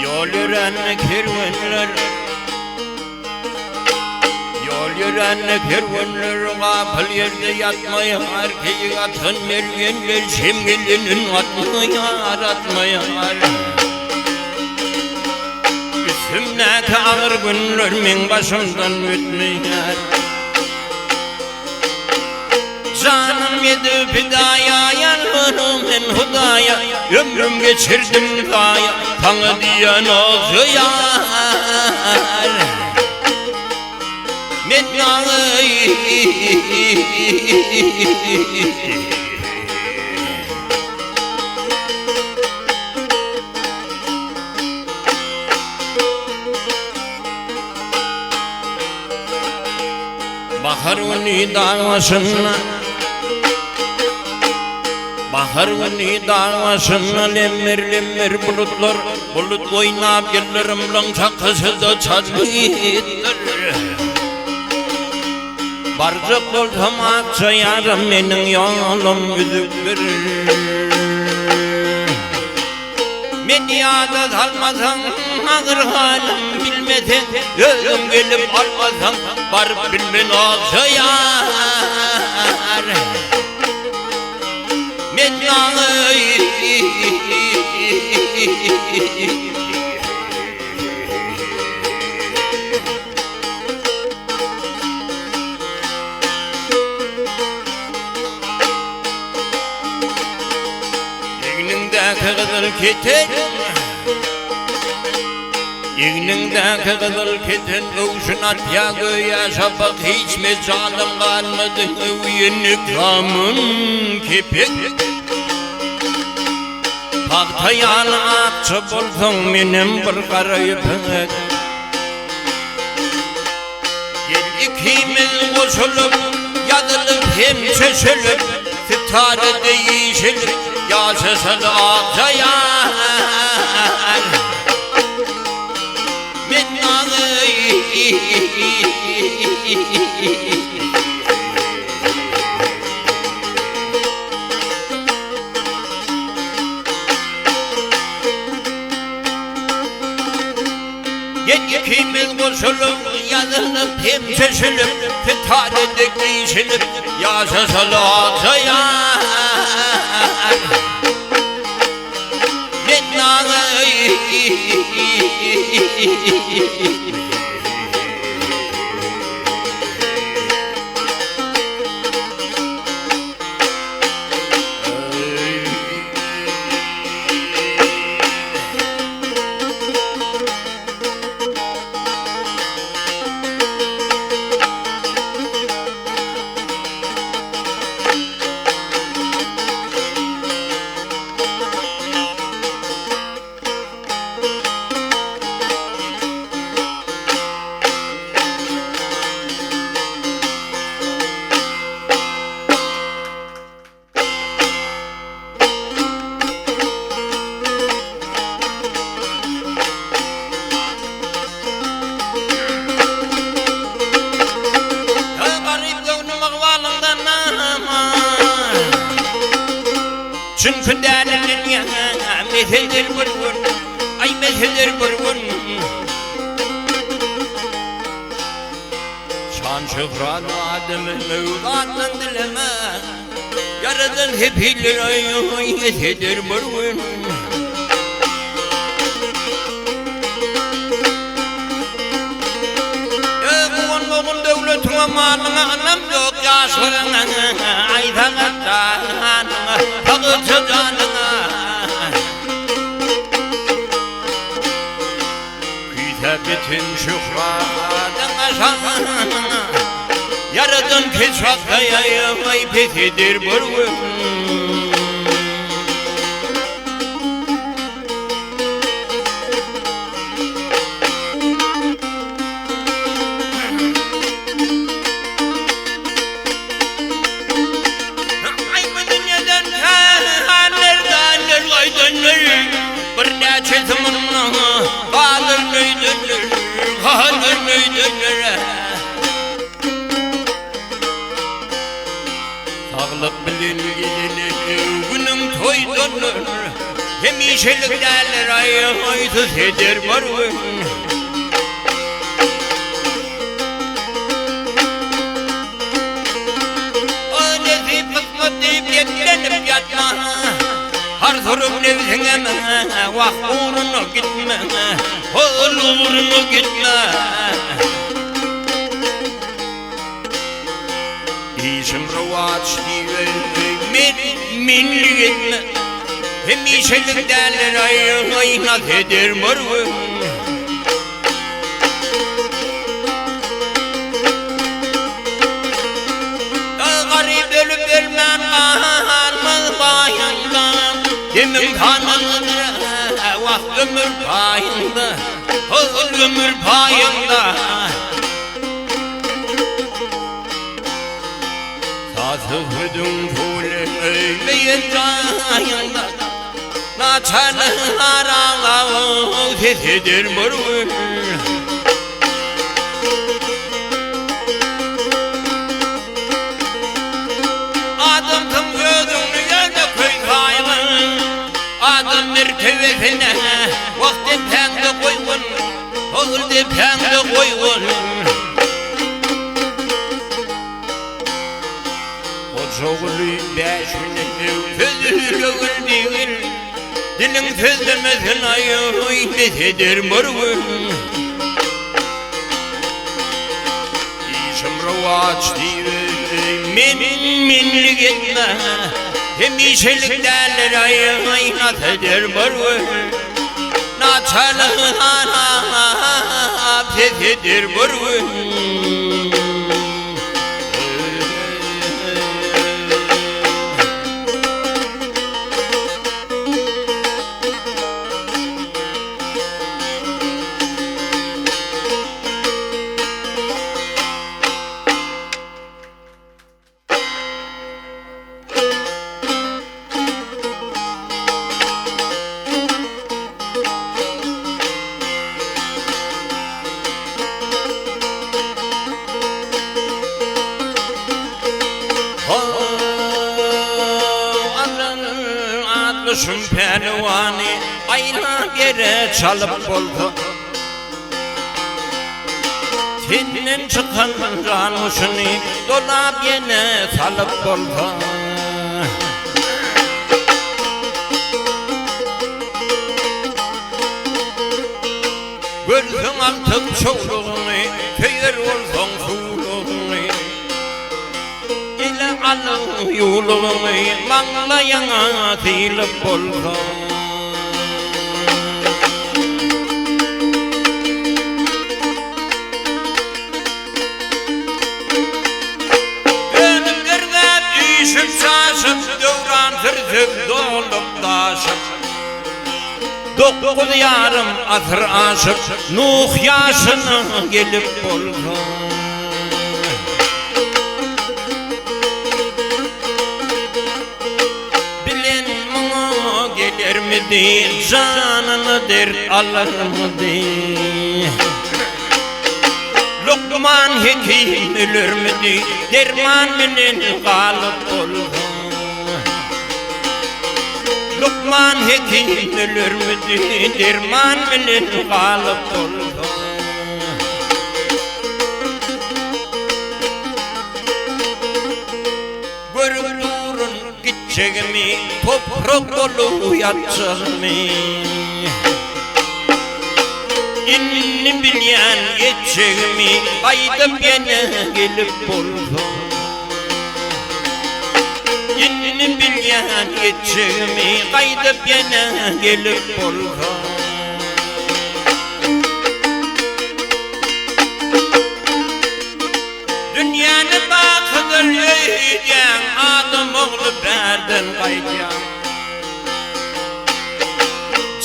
Yol yürüyen kervanlar Yürenne kervanlar kapıl yerde yatmaya Erkeği atın mergenler Şemgelinin atmaya Atmaya Üstümdeki ağır günler Men başımdan ötmeyar canım yedi fidaya, yalvarım ben Hudaya, ömrüm geçirdim gaya, Tanrı diyen oldu yar. Medna'yı bahar günü dağmasına, bahar günü dağmasına, lemmer lemmer bulutlar, bulut oynap gelirim lan çakısı da çalıdır. Barcık oldum akça yarım, benim yolum üdüktür. Medyada dalmasan, ağır halim bilmesen, ölüm gelip almasan, varıp bilmen akça yar. Medyada kızıl keten, İğnindeki kızıl keten, Övüşün atya göğe şafak, hiç mecalim kalmadı, Övüyen ikramın kepek. Paktayan akçı bulsun benim bir karayıpık. Gel ikimiz koşulup, yazılıp hem çeşilip, Sitarede yeşilip, yaşasın akça yar. Medna'yı ikimiz koşulup, yazılıp hem çeşilip, Sitarede yeşilip, yaşasın akça yar. Çünkü derinin ya meseldir burgun, ay meseldir burgun. Şan şöhrat adımın mevlandan dileme, Yaradan hep hilir ay meseldir burgun. Kuğun devletin amanına anam yok yaşlarına, aydanın canına, takıcı canına. Kütebetin şühradına şanına, Yaradan keşfakaya vay petidir burgun. Sağlık bilin gelir, günüm toydunur, Hemişelik derler ayıtsız eder varın. O nezip kısmet deyip yetlenip yatma, Har sorup nefsine vah uğruna gitme, Oğul uğruna gitme. İşim ravat diye minliğinle Hemişelik derler aynat eder mırvın Garip ölüp ölmem ağırmaz bayından Demin kanındır vah ömür payında Ömür payında Satıfıdın pulü öyleyin cayında Naçanın arağı sesidir mırvır Adım tım gözünü yerde köy kaybın Adım bir tüvesine vakti pende koyun Oldu pende koyun Oğlu beşini sözülür değil Dilin sözlemesin ayı desedir mırvın İşim ravaç değil minlik etme Hemişelik derler ayı nasedir mırvın Naçalı anam sesidir mırvın Adlışım pervani ayna yere çalıp oldu Senin çıkan canuşunu dolap yine salıp oldu Gördüm altın çoğluğunu köyür olsun suluğunu İle alın yoluğunu mağlayana silip oldu Düşüp şaşıp dövran tırtık dolup taşıp Dokuz yarım asır aşıp Nuh yaşına gelip oldu Bilen bunu gelir mi değil Canını dert alır mı değil Lokman hekim ölür mü değil Derman minin kalıp oldu Lokman hekim ölür mü değil Derman minin kalıp oldu Görüp durun gideceğimi Toprak olu yatacağımı İnni bilyen geçeceğimi Kaydım yine gelip oldu İnni bilyen geçeceğimi Kaydım yine gelip oldu Dünyanı bakıdır yiyeceğim Adım oğlu berden kayacağım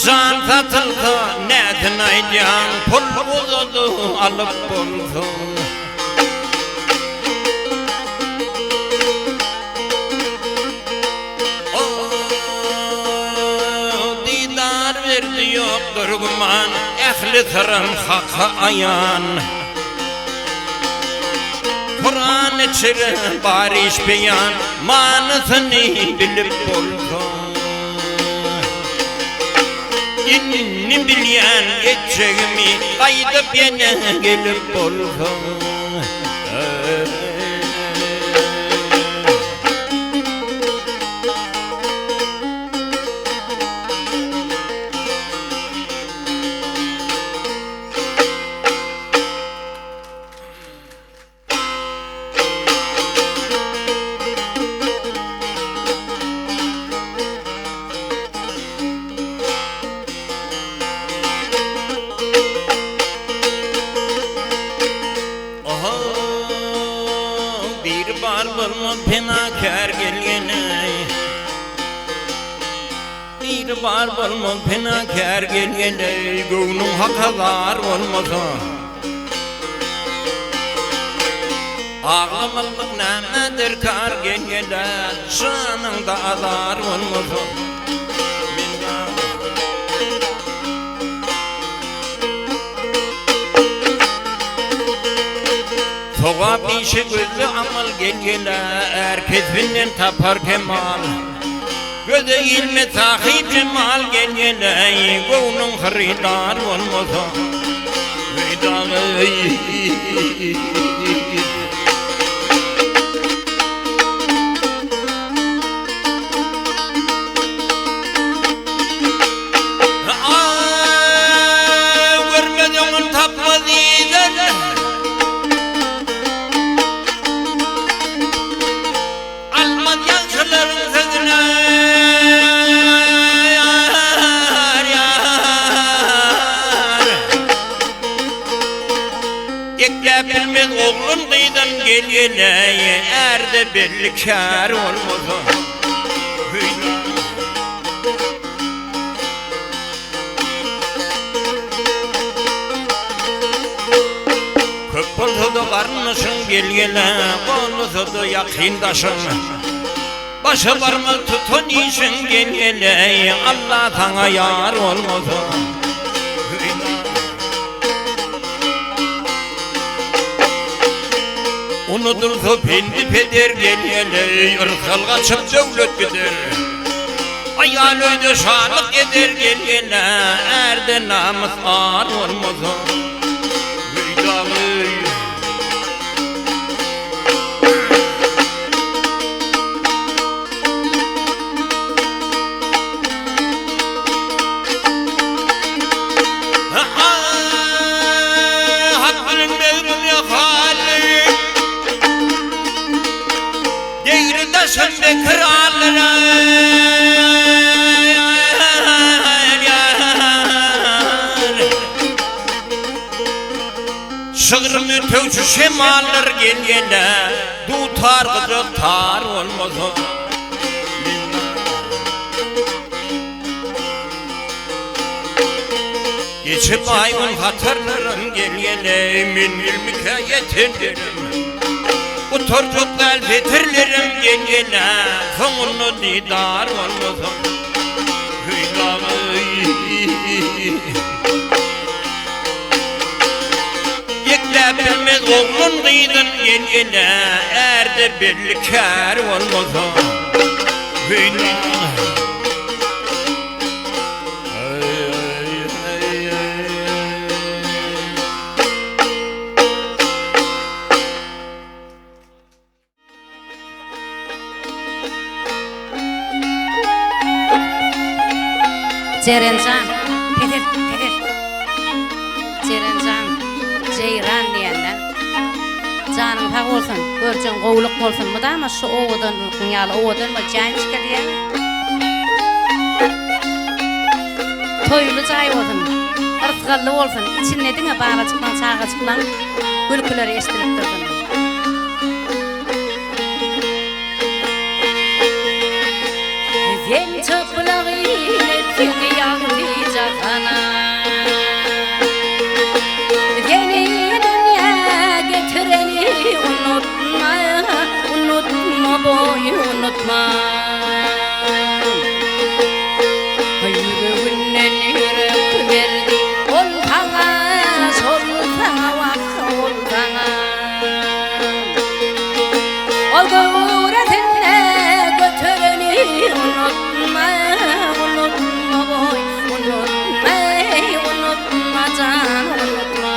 Can satıldı nedin aydan Pul buludu alıp buldu Didar verdi yoktur guman Ehli sırrım hakka ayan Kur'an içeri bariş beyan Manısını bilip buldu İnni bilyen geçeceğimi Kaydıp yine gelip oldu iri bar bolmaz penakar gelgele göwnüň hakazar bolmasa ağlamalyk nämedir kar gelgele şanyňda azar bolmasa Sogap işi gözü amal gelgele herkes binden tapar kemal Göze ilme sahip cemal gelgele göwnüň haridar bolmasa Hüdagy görmediň tapmadydan Bilmez oğlum dıydan gelgele erde belli kâr olmadı Köp bolsa da garnysın gelgele bolsa da yakyndaşın Başa barmak tutun işin gelgele Allah sana yar olmadı Unudulsa pendi peder gelgele ırsal kaçıp devlet gider Ayal öde şanlık eder gelgele erde namus ar olmasa Hüdagy Sen de krallara Şığırımı tövçü şemallar gelgele Dutar kızı tar olmasa Geçip ayın hatırlarım gelgele Min ilmike yetindirim Bu torcuklar fetirlerim gelgele Soňunu didar olmasa Hüdagy Yekle bilmez oğlun gıydan gelgele erde belli kâr olmasa Hüdagy Cerencan, Pedir, Cerencan, Ceyran diýenler. Janyň sag bolsun, görjüň gowluk bolsun, mudama şu owadan, ýaly owadan we jançka diýen. Toýly jaý bolsun, yrtgally bolsun, içinde diňe bara çykman, çaga çyklan, gülküleri eşdirip durdun. Yen çöpülagy Tüňi ýagdy jahana Yeni dünýä getireni unutma Unutma boy unutma Yüreğinden yürek verdi Ol sana sol sana vak ol sana Ol gövretinde götüreni unutma Unutma boy unutma can unutma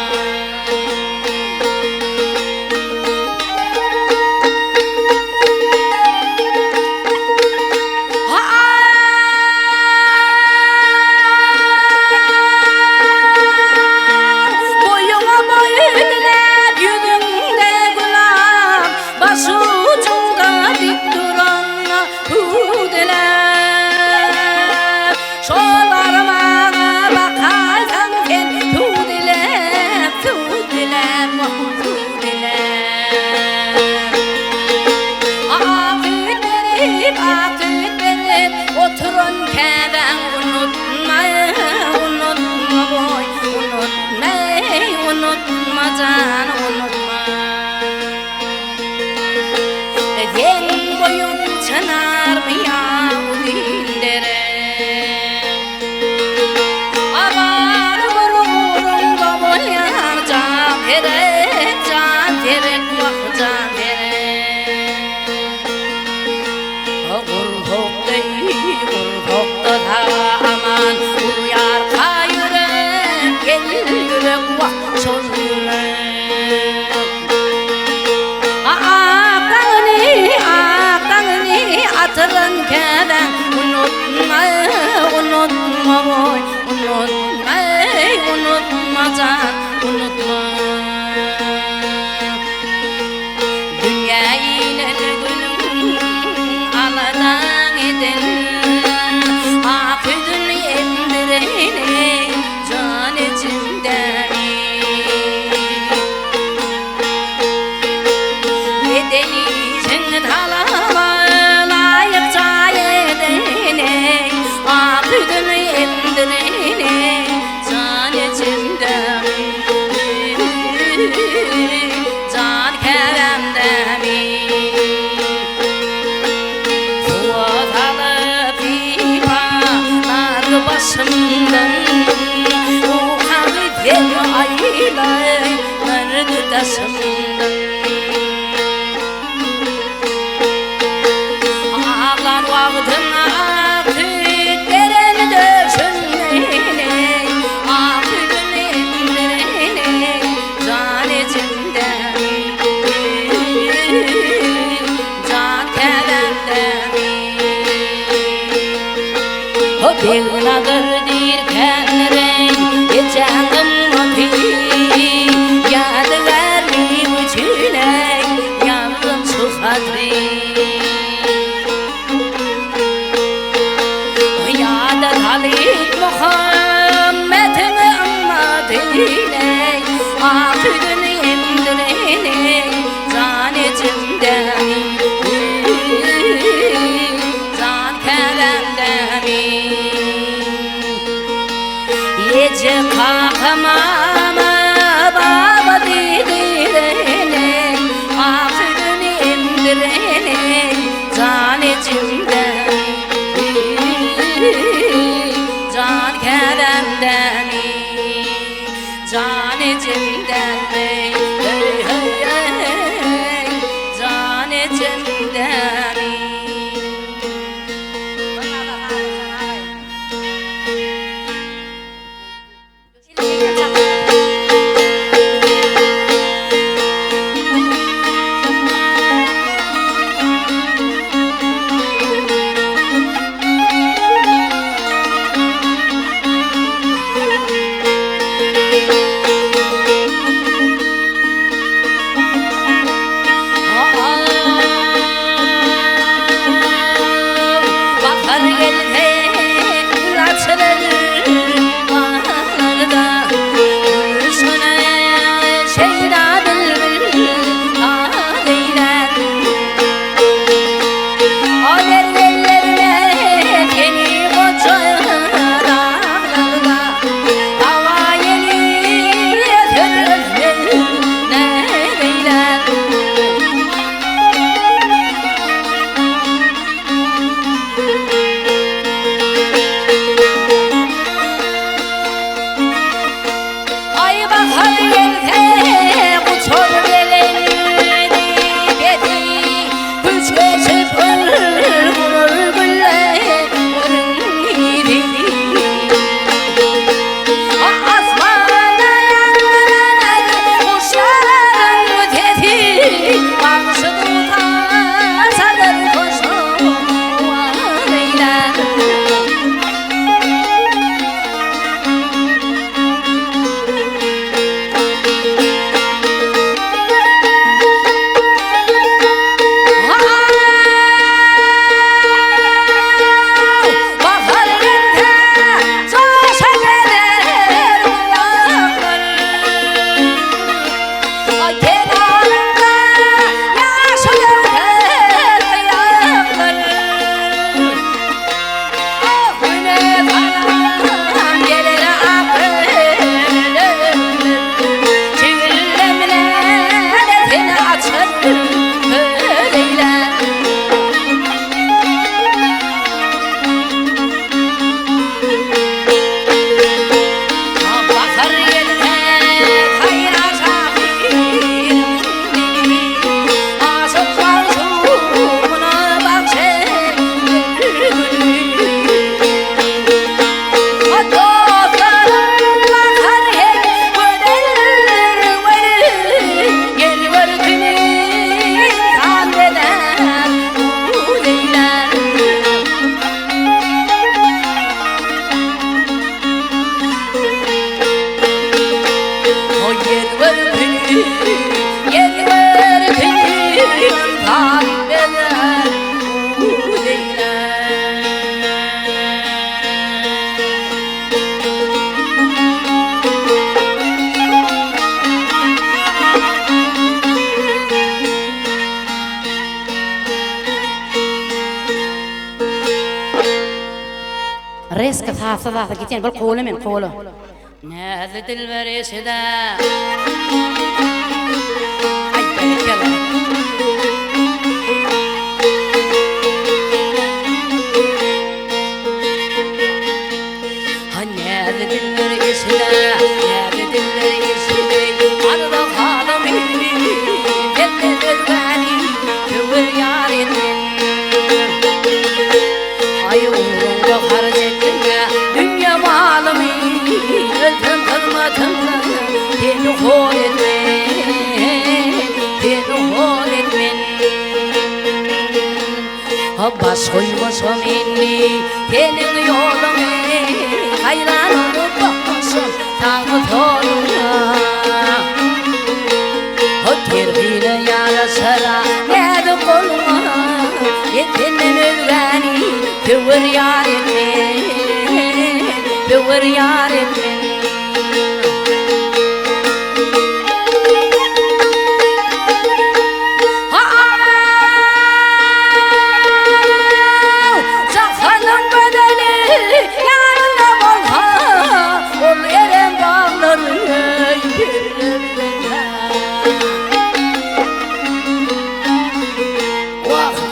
Boyuna boyunlap yüzünde gülap Başı ucunda dik duran hudeler unutma boy, unutma, unutma can, unutma. Dünya iner gülüm aladan eden, akıdın emdireni can içimden. Denizin talaba layıkça edene, akıdın emdireni can içimden, can keremden. Suat alıp imanlar başımdan, o kalbim aylardır taşımdan. Ağlar vaqtın aktı dereni döşünmeni, akıdın emdireni can içimden, can keremden. O beğnadır dirken renk canım api, yadıverli uçüne yandım şu kadri. Halit Muhammed'in ammadine, akıdın emdireni can içimden, can keremden. Yece kalkamama baba didireni, akıdın emdireni can içimden, can keremden, can içimden, hey, hey, hey, can içimden. Reske sasa gitsen bol qolu men qolu. Näze dilber eşede. Ay bekele. Näze dilber eşede, näze dilber eşede. Arda halam bedel bani tövür yaretin. Ay uğrunda harc etme dünya malımı ölten kılmadın beni hor etme beni hor etme baş koymuşum inni senin yolunu hayran olup bakmışım tanrı toruna o terbiyle yarasara neydi koluma yetinden ölgeni tövür yar etmen tövür yar etmen Zafanın bedeli yanında bolha ol eren bağları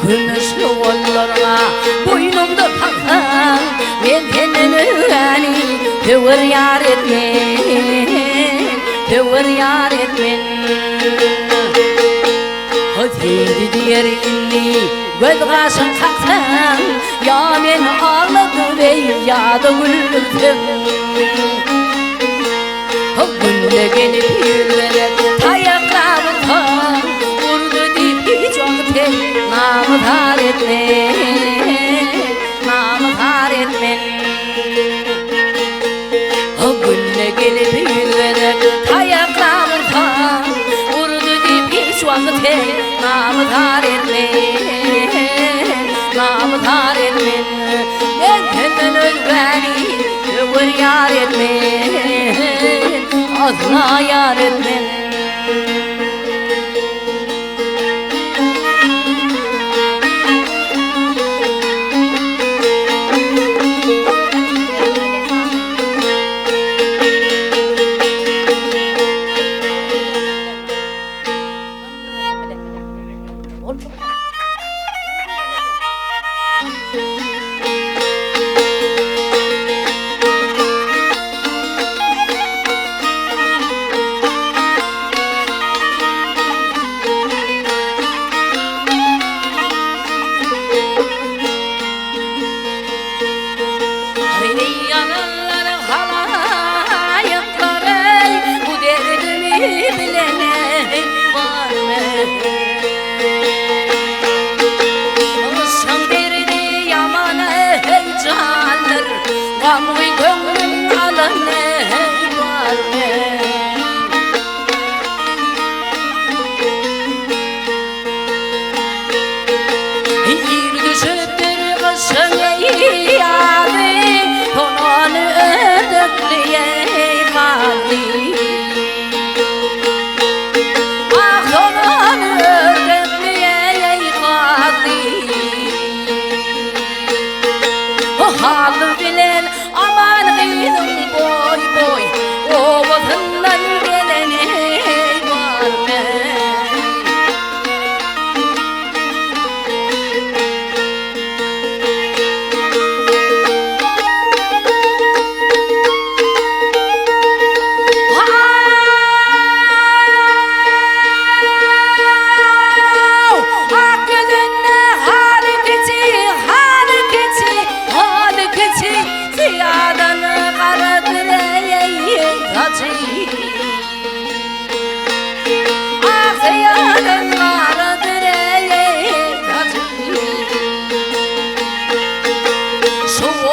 Gümüşlü kollarına boynumda takan men senden öğreni tövür yar etmen tövür yar etmen Hadi diğer inni göz kaşın kaksan ya men ağladım ve ya da güldüm Günde gelip yürüverek ayaklarım tam vurdu deyip hiç vakti namı dar etmen namı dar etmen Günde gelip yürüverek ayaklarım tam vurdu deyip hiç vakti namı dar etmen namı dar etmen Ben senden ölgeni tövür yar etmen Asla yar etmen Halı bilen aman kıydım boy boy O vatandan gelene var ben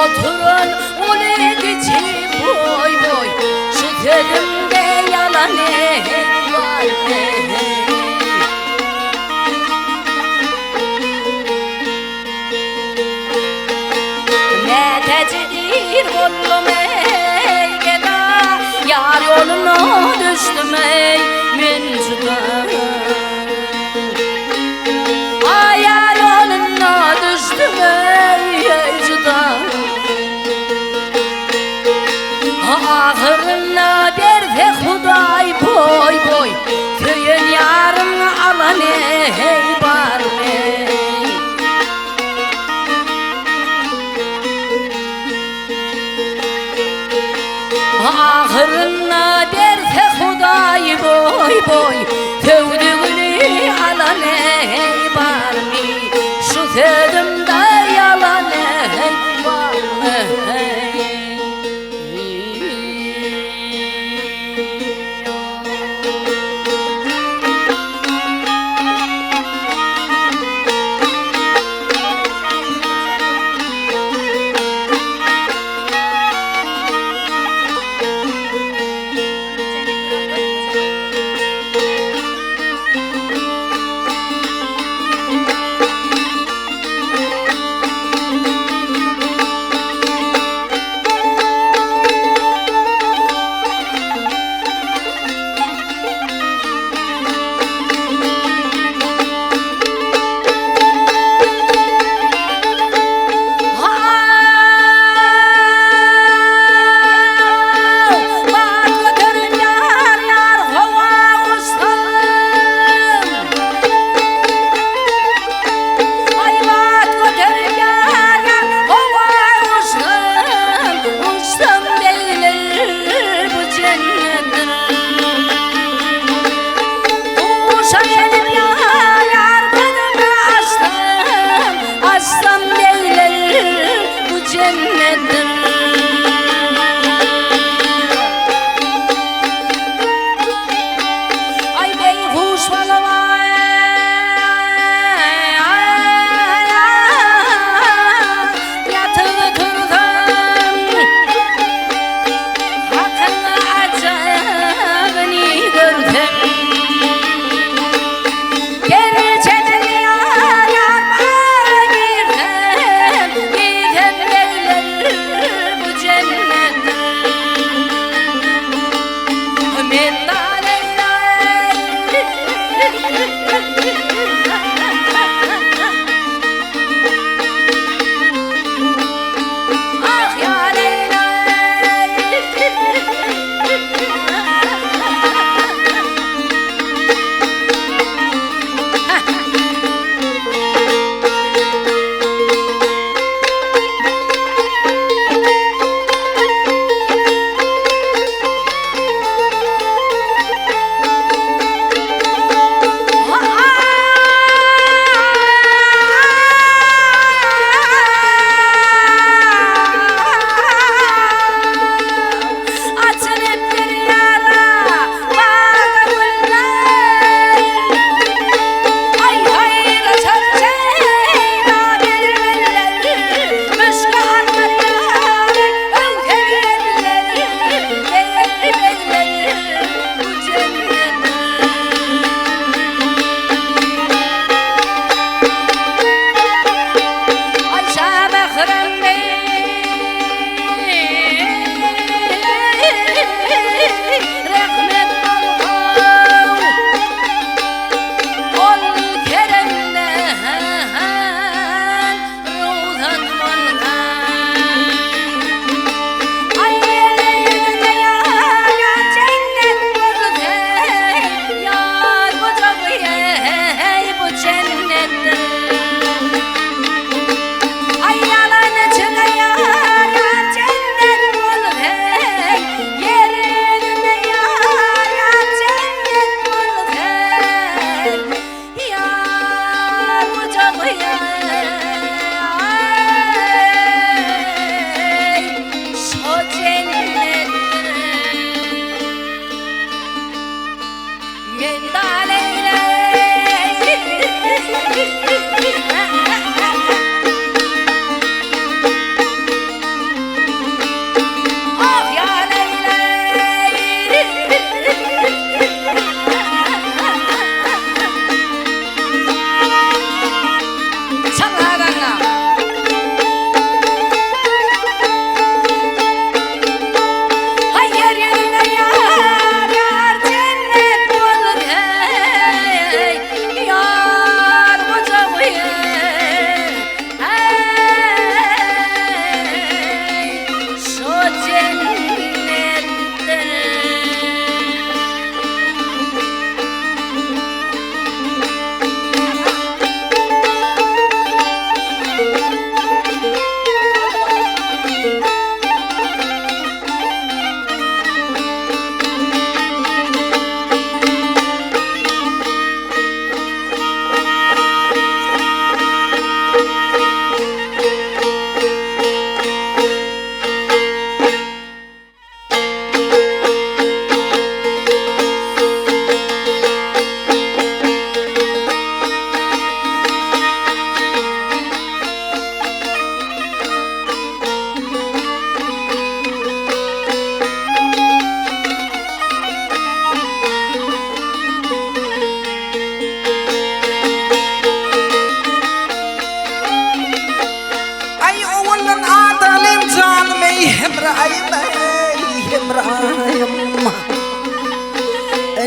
Oturun ule geçi boy boy Şu telimde yalan var Ne tecidir bollum ey geda Yar yoluna düştüm ey men juda Ay yar yoluna düştüm ey juda boy tövdüğünü alan ey var mı? Şu sözümde yalan ey var mı? İbrahim İbrahim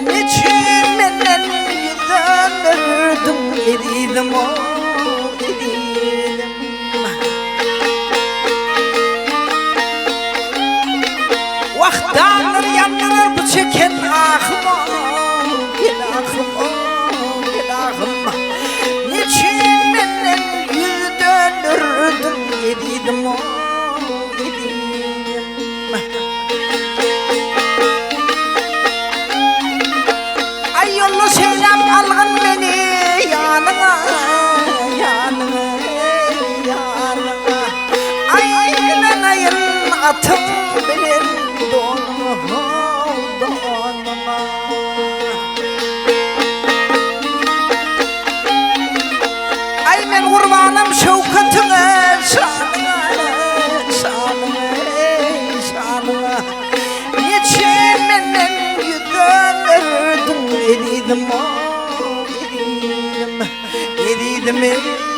niçin benden yüzlenirdim ediydim o ediydim Vaktanlar yanlar bu çeken ahıma gel ahıma gel ahıma niçin benden yüzlenirdim ediydim o ediydim Ay yollu seylem algın beni yanına yanına yanına Aylanayın atım benim donuma donuma Ay men kurbanım şevkatine şanına şanına şanına Niçin benden yüzlenirdim ediydim o ediydim ediydim ediydim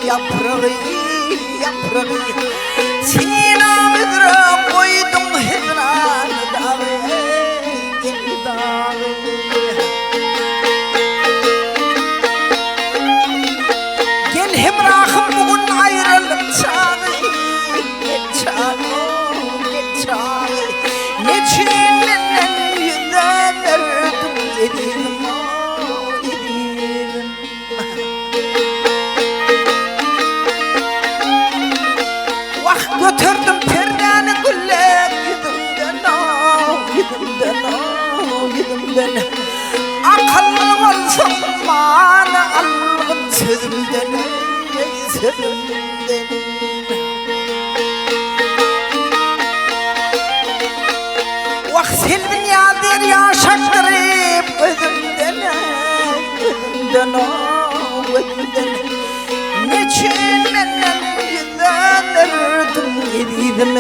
Yaprağı yaprağı Sinamıdra koydum hezran dağı dağı Gel hemrahım bugün ayrılık çağı Gel çağı gel çağı Niçin benden yüzlenirdim ediydim o ediydim Götürdüm perdeni güller Gidimden Akıllı olsam bana algın sözümden Sözümden Vah selvin yadir yaşaktırıp Özümden Özümden Niçin benden yüzlenirdim ediydim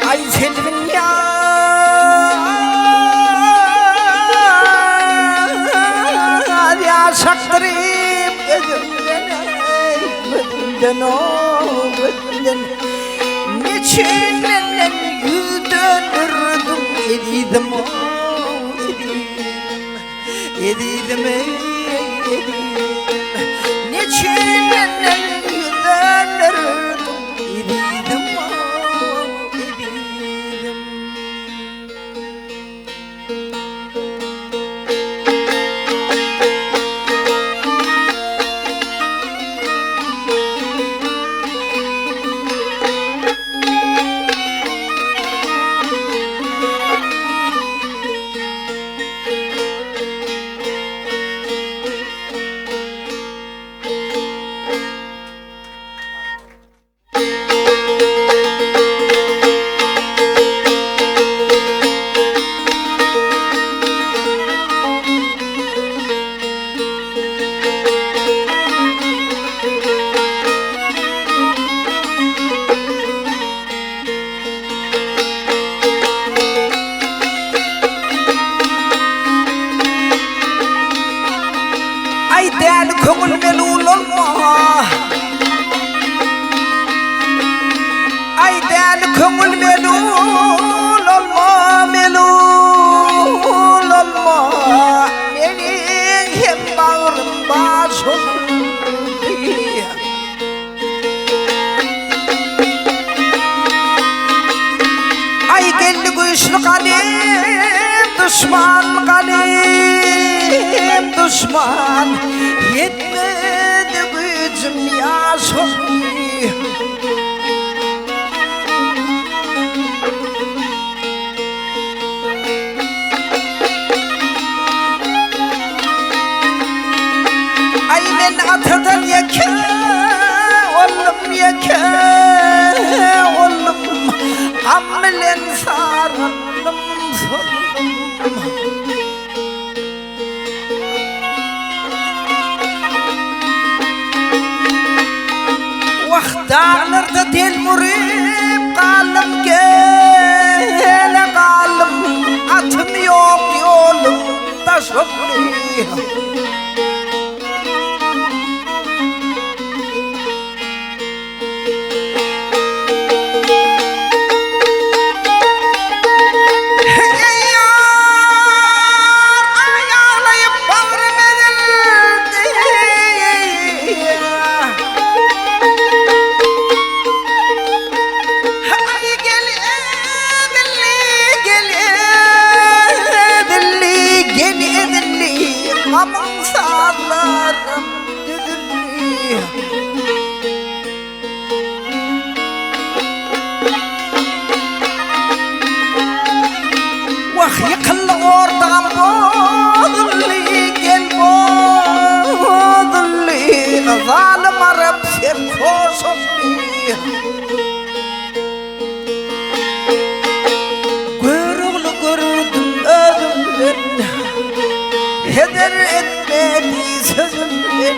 Ay selvin yaşaktırıp Özümden Özümden Niçin benden yüzlenirdim ediydim o ediydim Niçin benden yüzlenirdim ediydim ediydim Değerli köngül melul olma Ay değerli köngül melul olma Melul olma Menin hem bağrım başım Ay geldi güçlü kalim Düşman kalim Düşman Yetmedi gücüm yaşım Ay ben atadan yeke Oğlum yeke Oğlum Hamlen sarıldım Dağlarda del murib kalım gele kalım atım yok yolum taşıplı Aman sağlarım düdüllü Vah yıkıllı oradan boğdullu gel boğdullu Zalim Arap sen koşullu Görüğlü gördüm ödümden Heder etmedi sözümden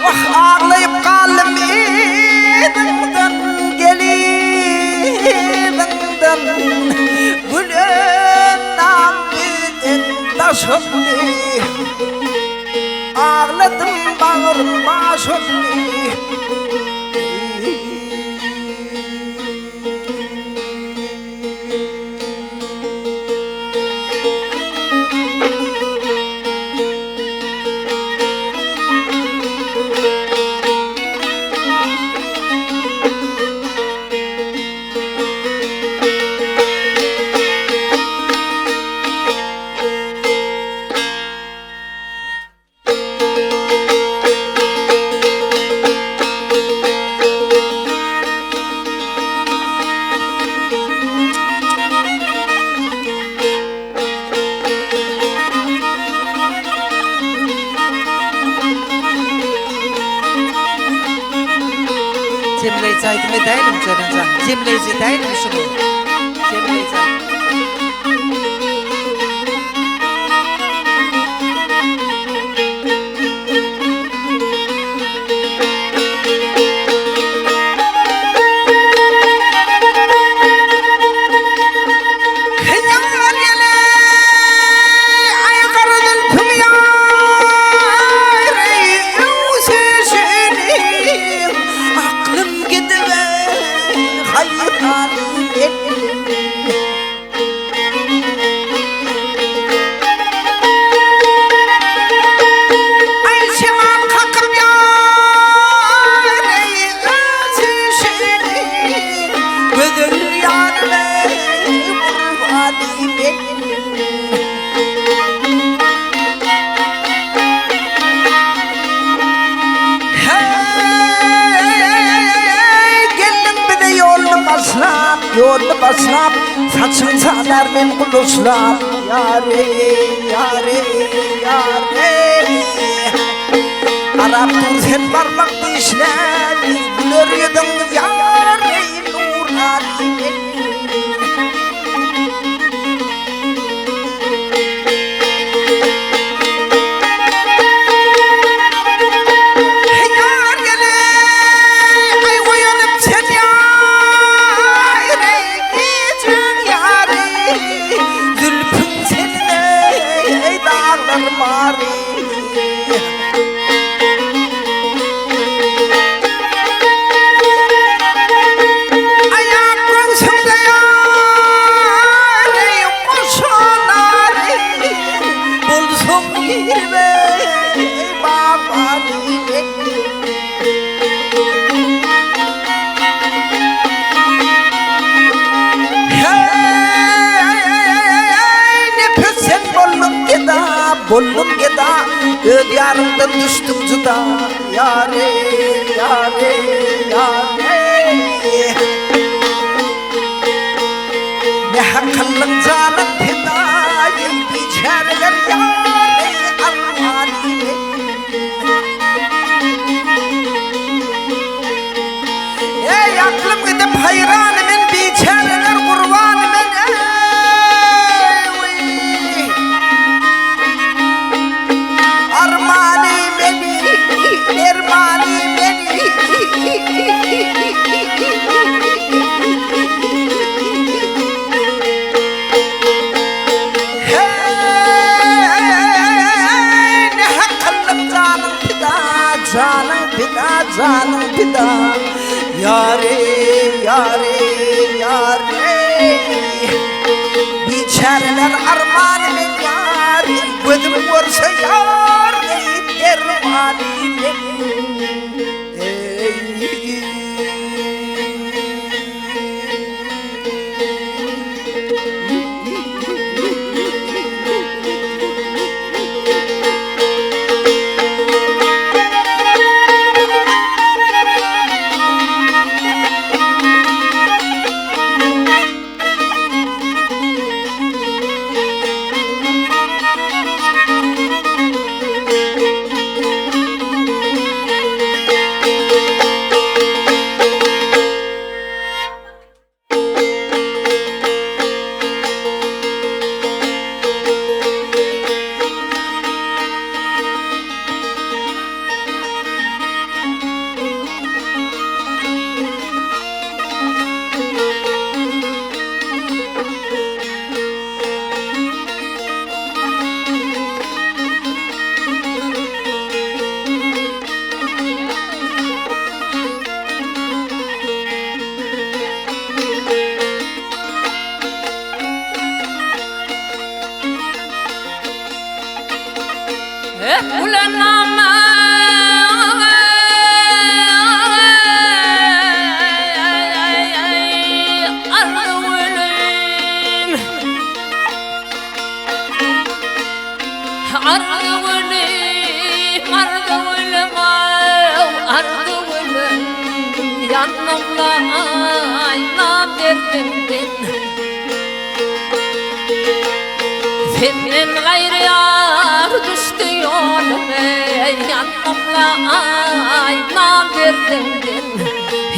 Vah ağlayıp kalım evinden gelivenden Gülen namiden taşımlı Ağladım bağırım başımlı Cemleyeceydim edeydim canınca. Cemleyeceydim şunu. Cemleyeceydim. Yolunu başlap, saçın salarmen kuluslap Yâre, yâre, yâre Arap dur sen parmak dişler Gülür yedin yâre, nur halim Bollum geda, diyarımdan düştüm cüda Yâre, yâre, yâre Ne hakkallın canım fedayı Biçerler yâre, armanime hayran men biçareler kurban men armani beni dermani beni ne hakkım canım pida canım pida canım pida yare yare yare biçareler armani men yare gözüm görse yare dermani beni yanımla aynam derdimdin senin gayrı yar düştü yoluma yanımla aynam derdimdin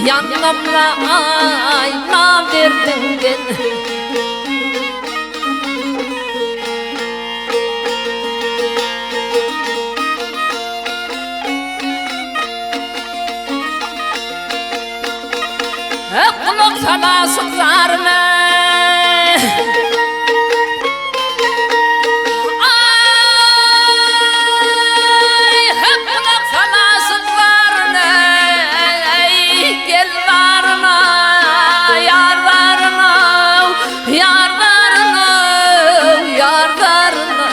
yanımla aynam derdimdin kulak sana sızarma ay hep kulak sana sızarma gel varma yarlarına yarlarına yarlarına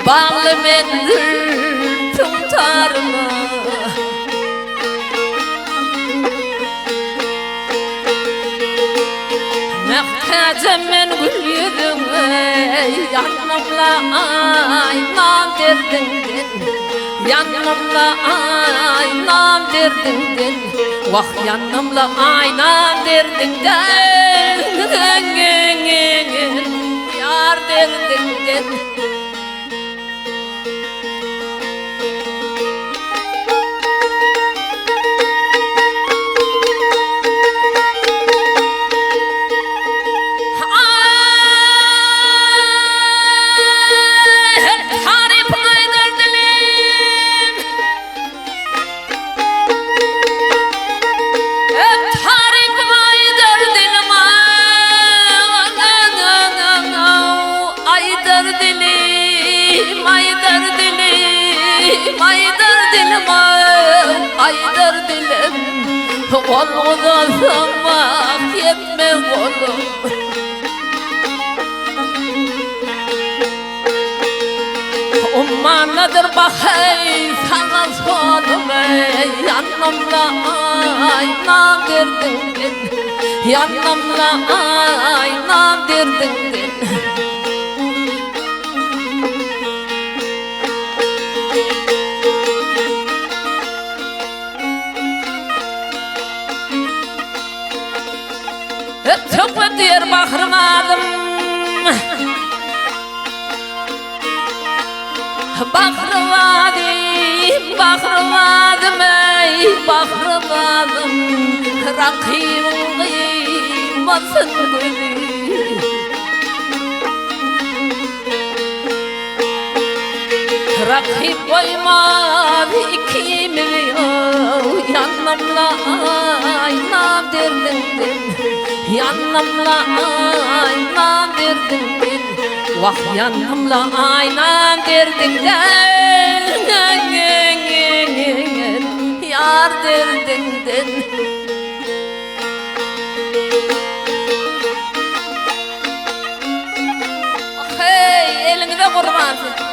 bağlı mendil tutarma Cemen gül yüzüme yanımla aynam derdindin yanımla aynam derdindin vah yanımla aynam derdindin yar derdindin Aydır dilim Olmadan sanmak yetme oğlum Ummanıdır bakay sana sonum yanımla aynam derdindin yanımla aynam derdindin Çok diyor bahrımadım Bahrımadım ey bahrımadım Rakibim açmasın gözü. Rakip koymaz 2 milyon yanımla aynam derdindin. Yanımla aynam derdindin. Vah yanımla aynam derdindin. Yar derdindin. Hey elinde kurbansın.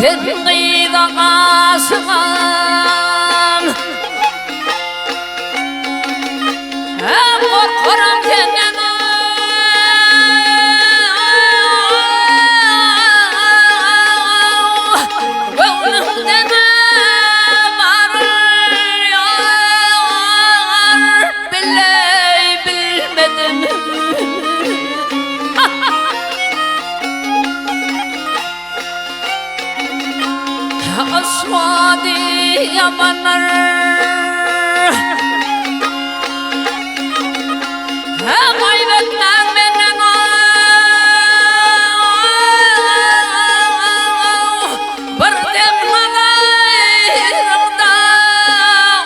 Fethi'de aşığım Hep korkarım kendine Gönlümde ne var yar Biley bilmedim Aswadi yamanlar Hem ayvetler benden Bir demlalarımda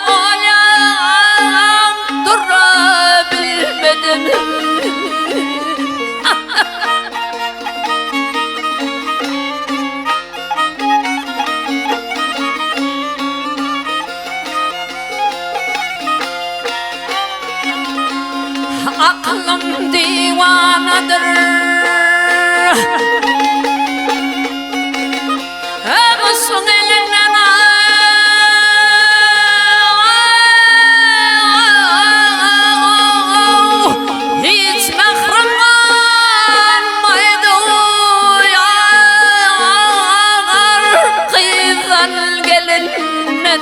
olam durabilmedim Aklım divanadır Emesin elinden Hiç mehrim kalmaydı Yar kıyıdan gelinden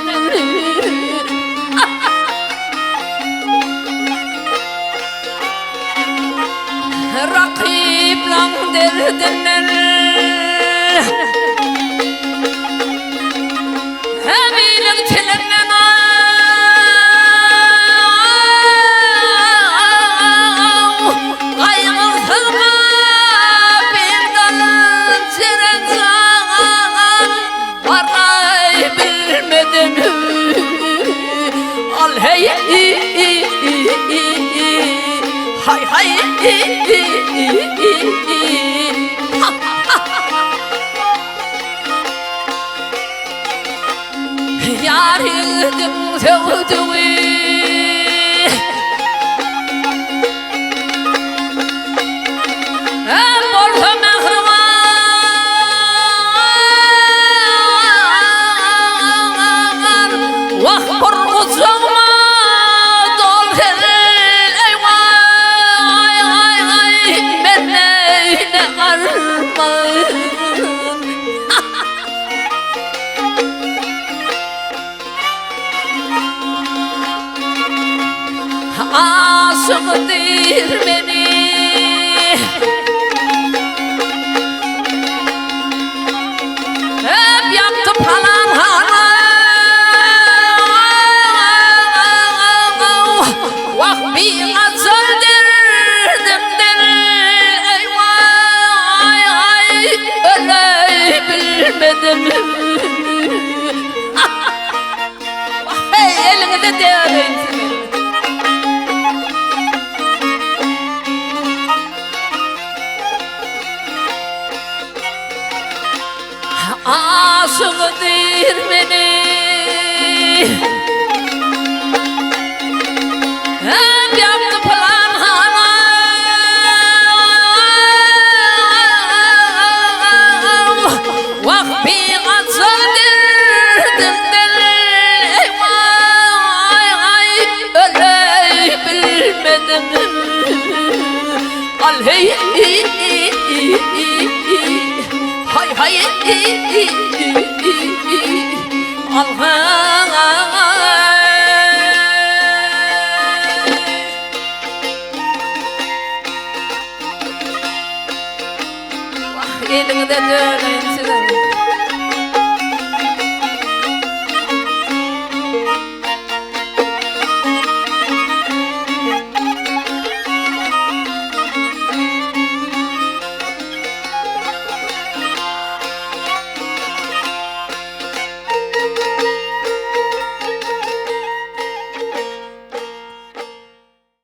Rakiplan derdinden Hem iyilik tilinden Kaygısızma bir dal cirencan Varay bilmedim Al hey Hay hay Yar yedim sevdiği Hem olsa mehriban Vah korkucağıma doldur Ben neyle armağan Aşıktır beni Hep yaptı falan hala Vah bir azaldır bilmedim. Hey elini de değerleyin seni. Aşığıdır beni. Hep yaptı plan hana. Vah bir azaldır dindel. Vay öyle bilmedim. Al hey hay hay al hay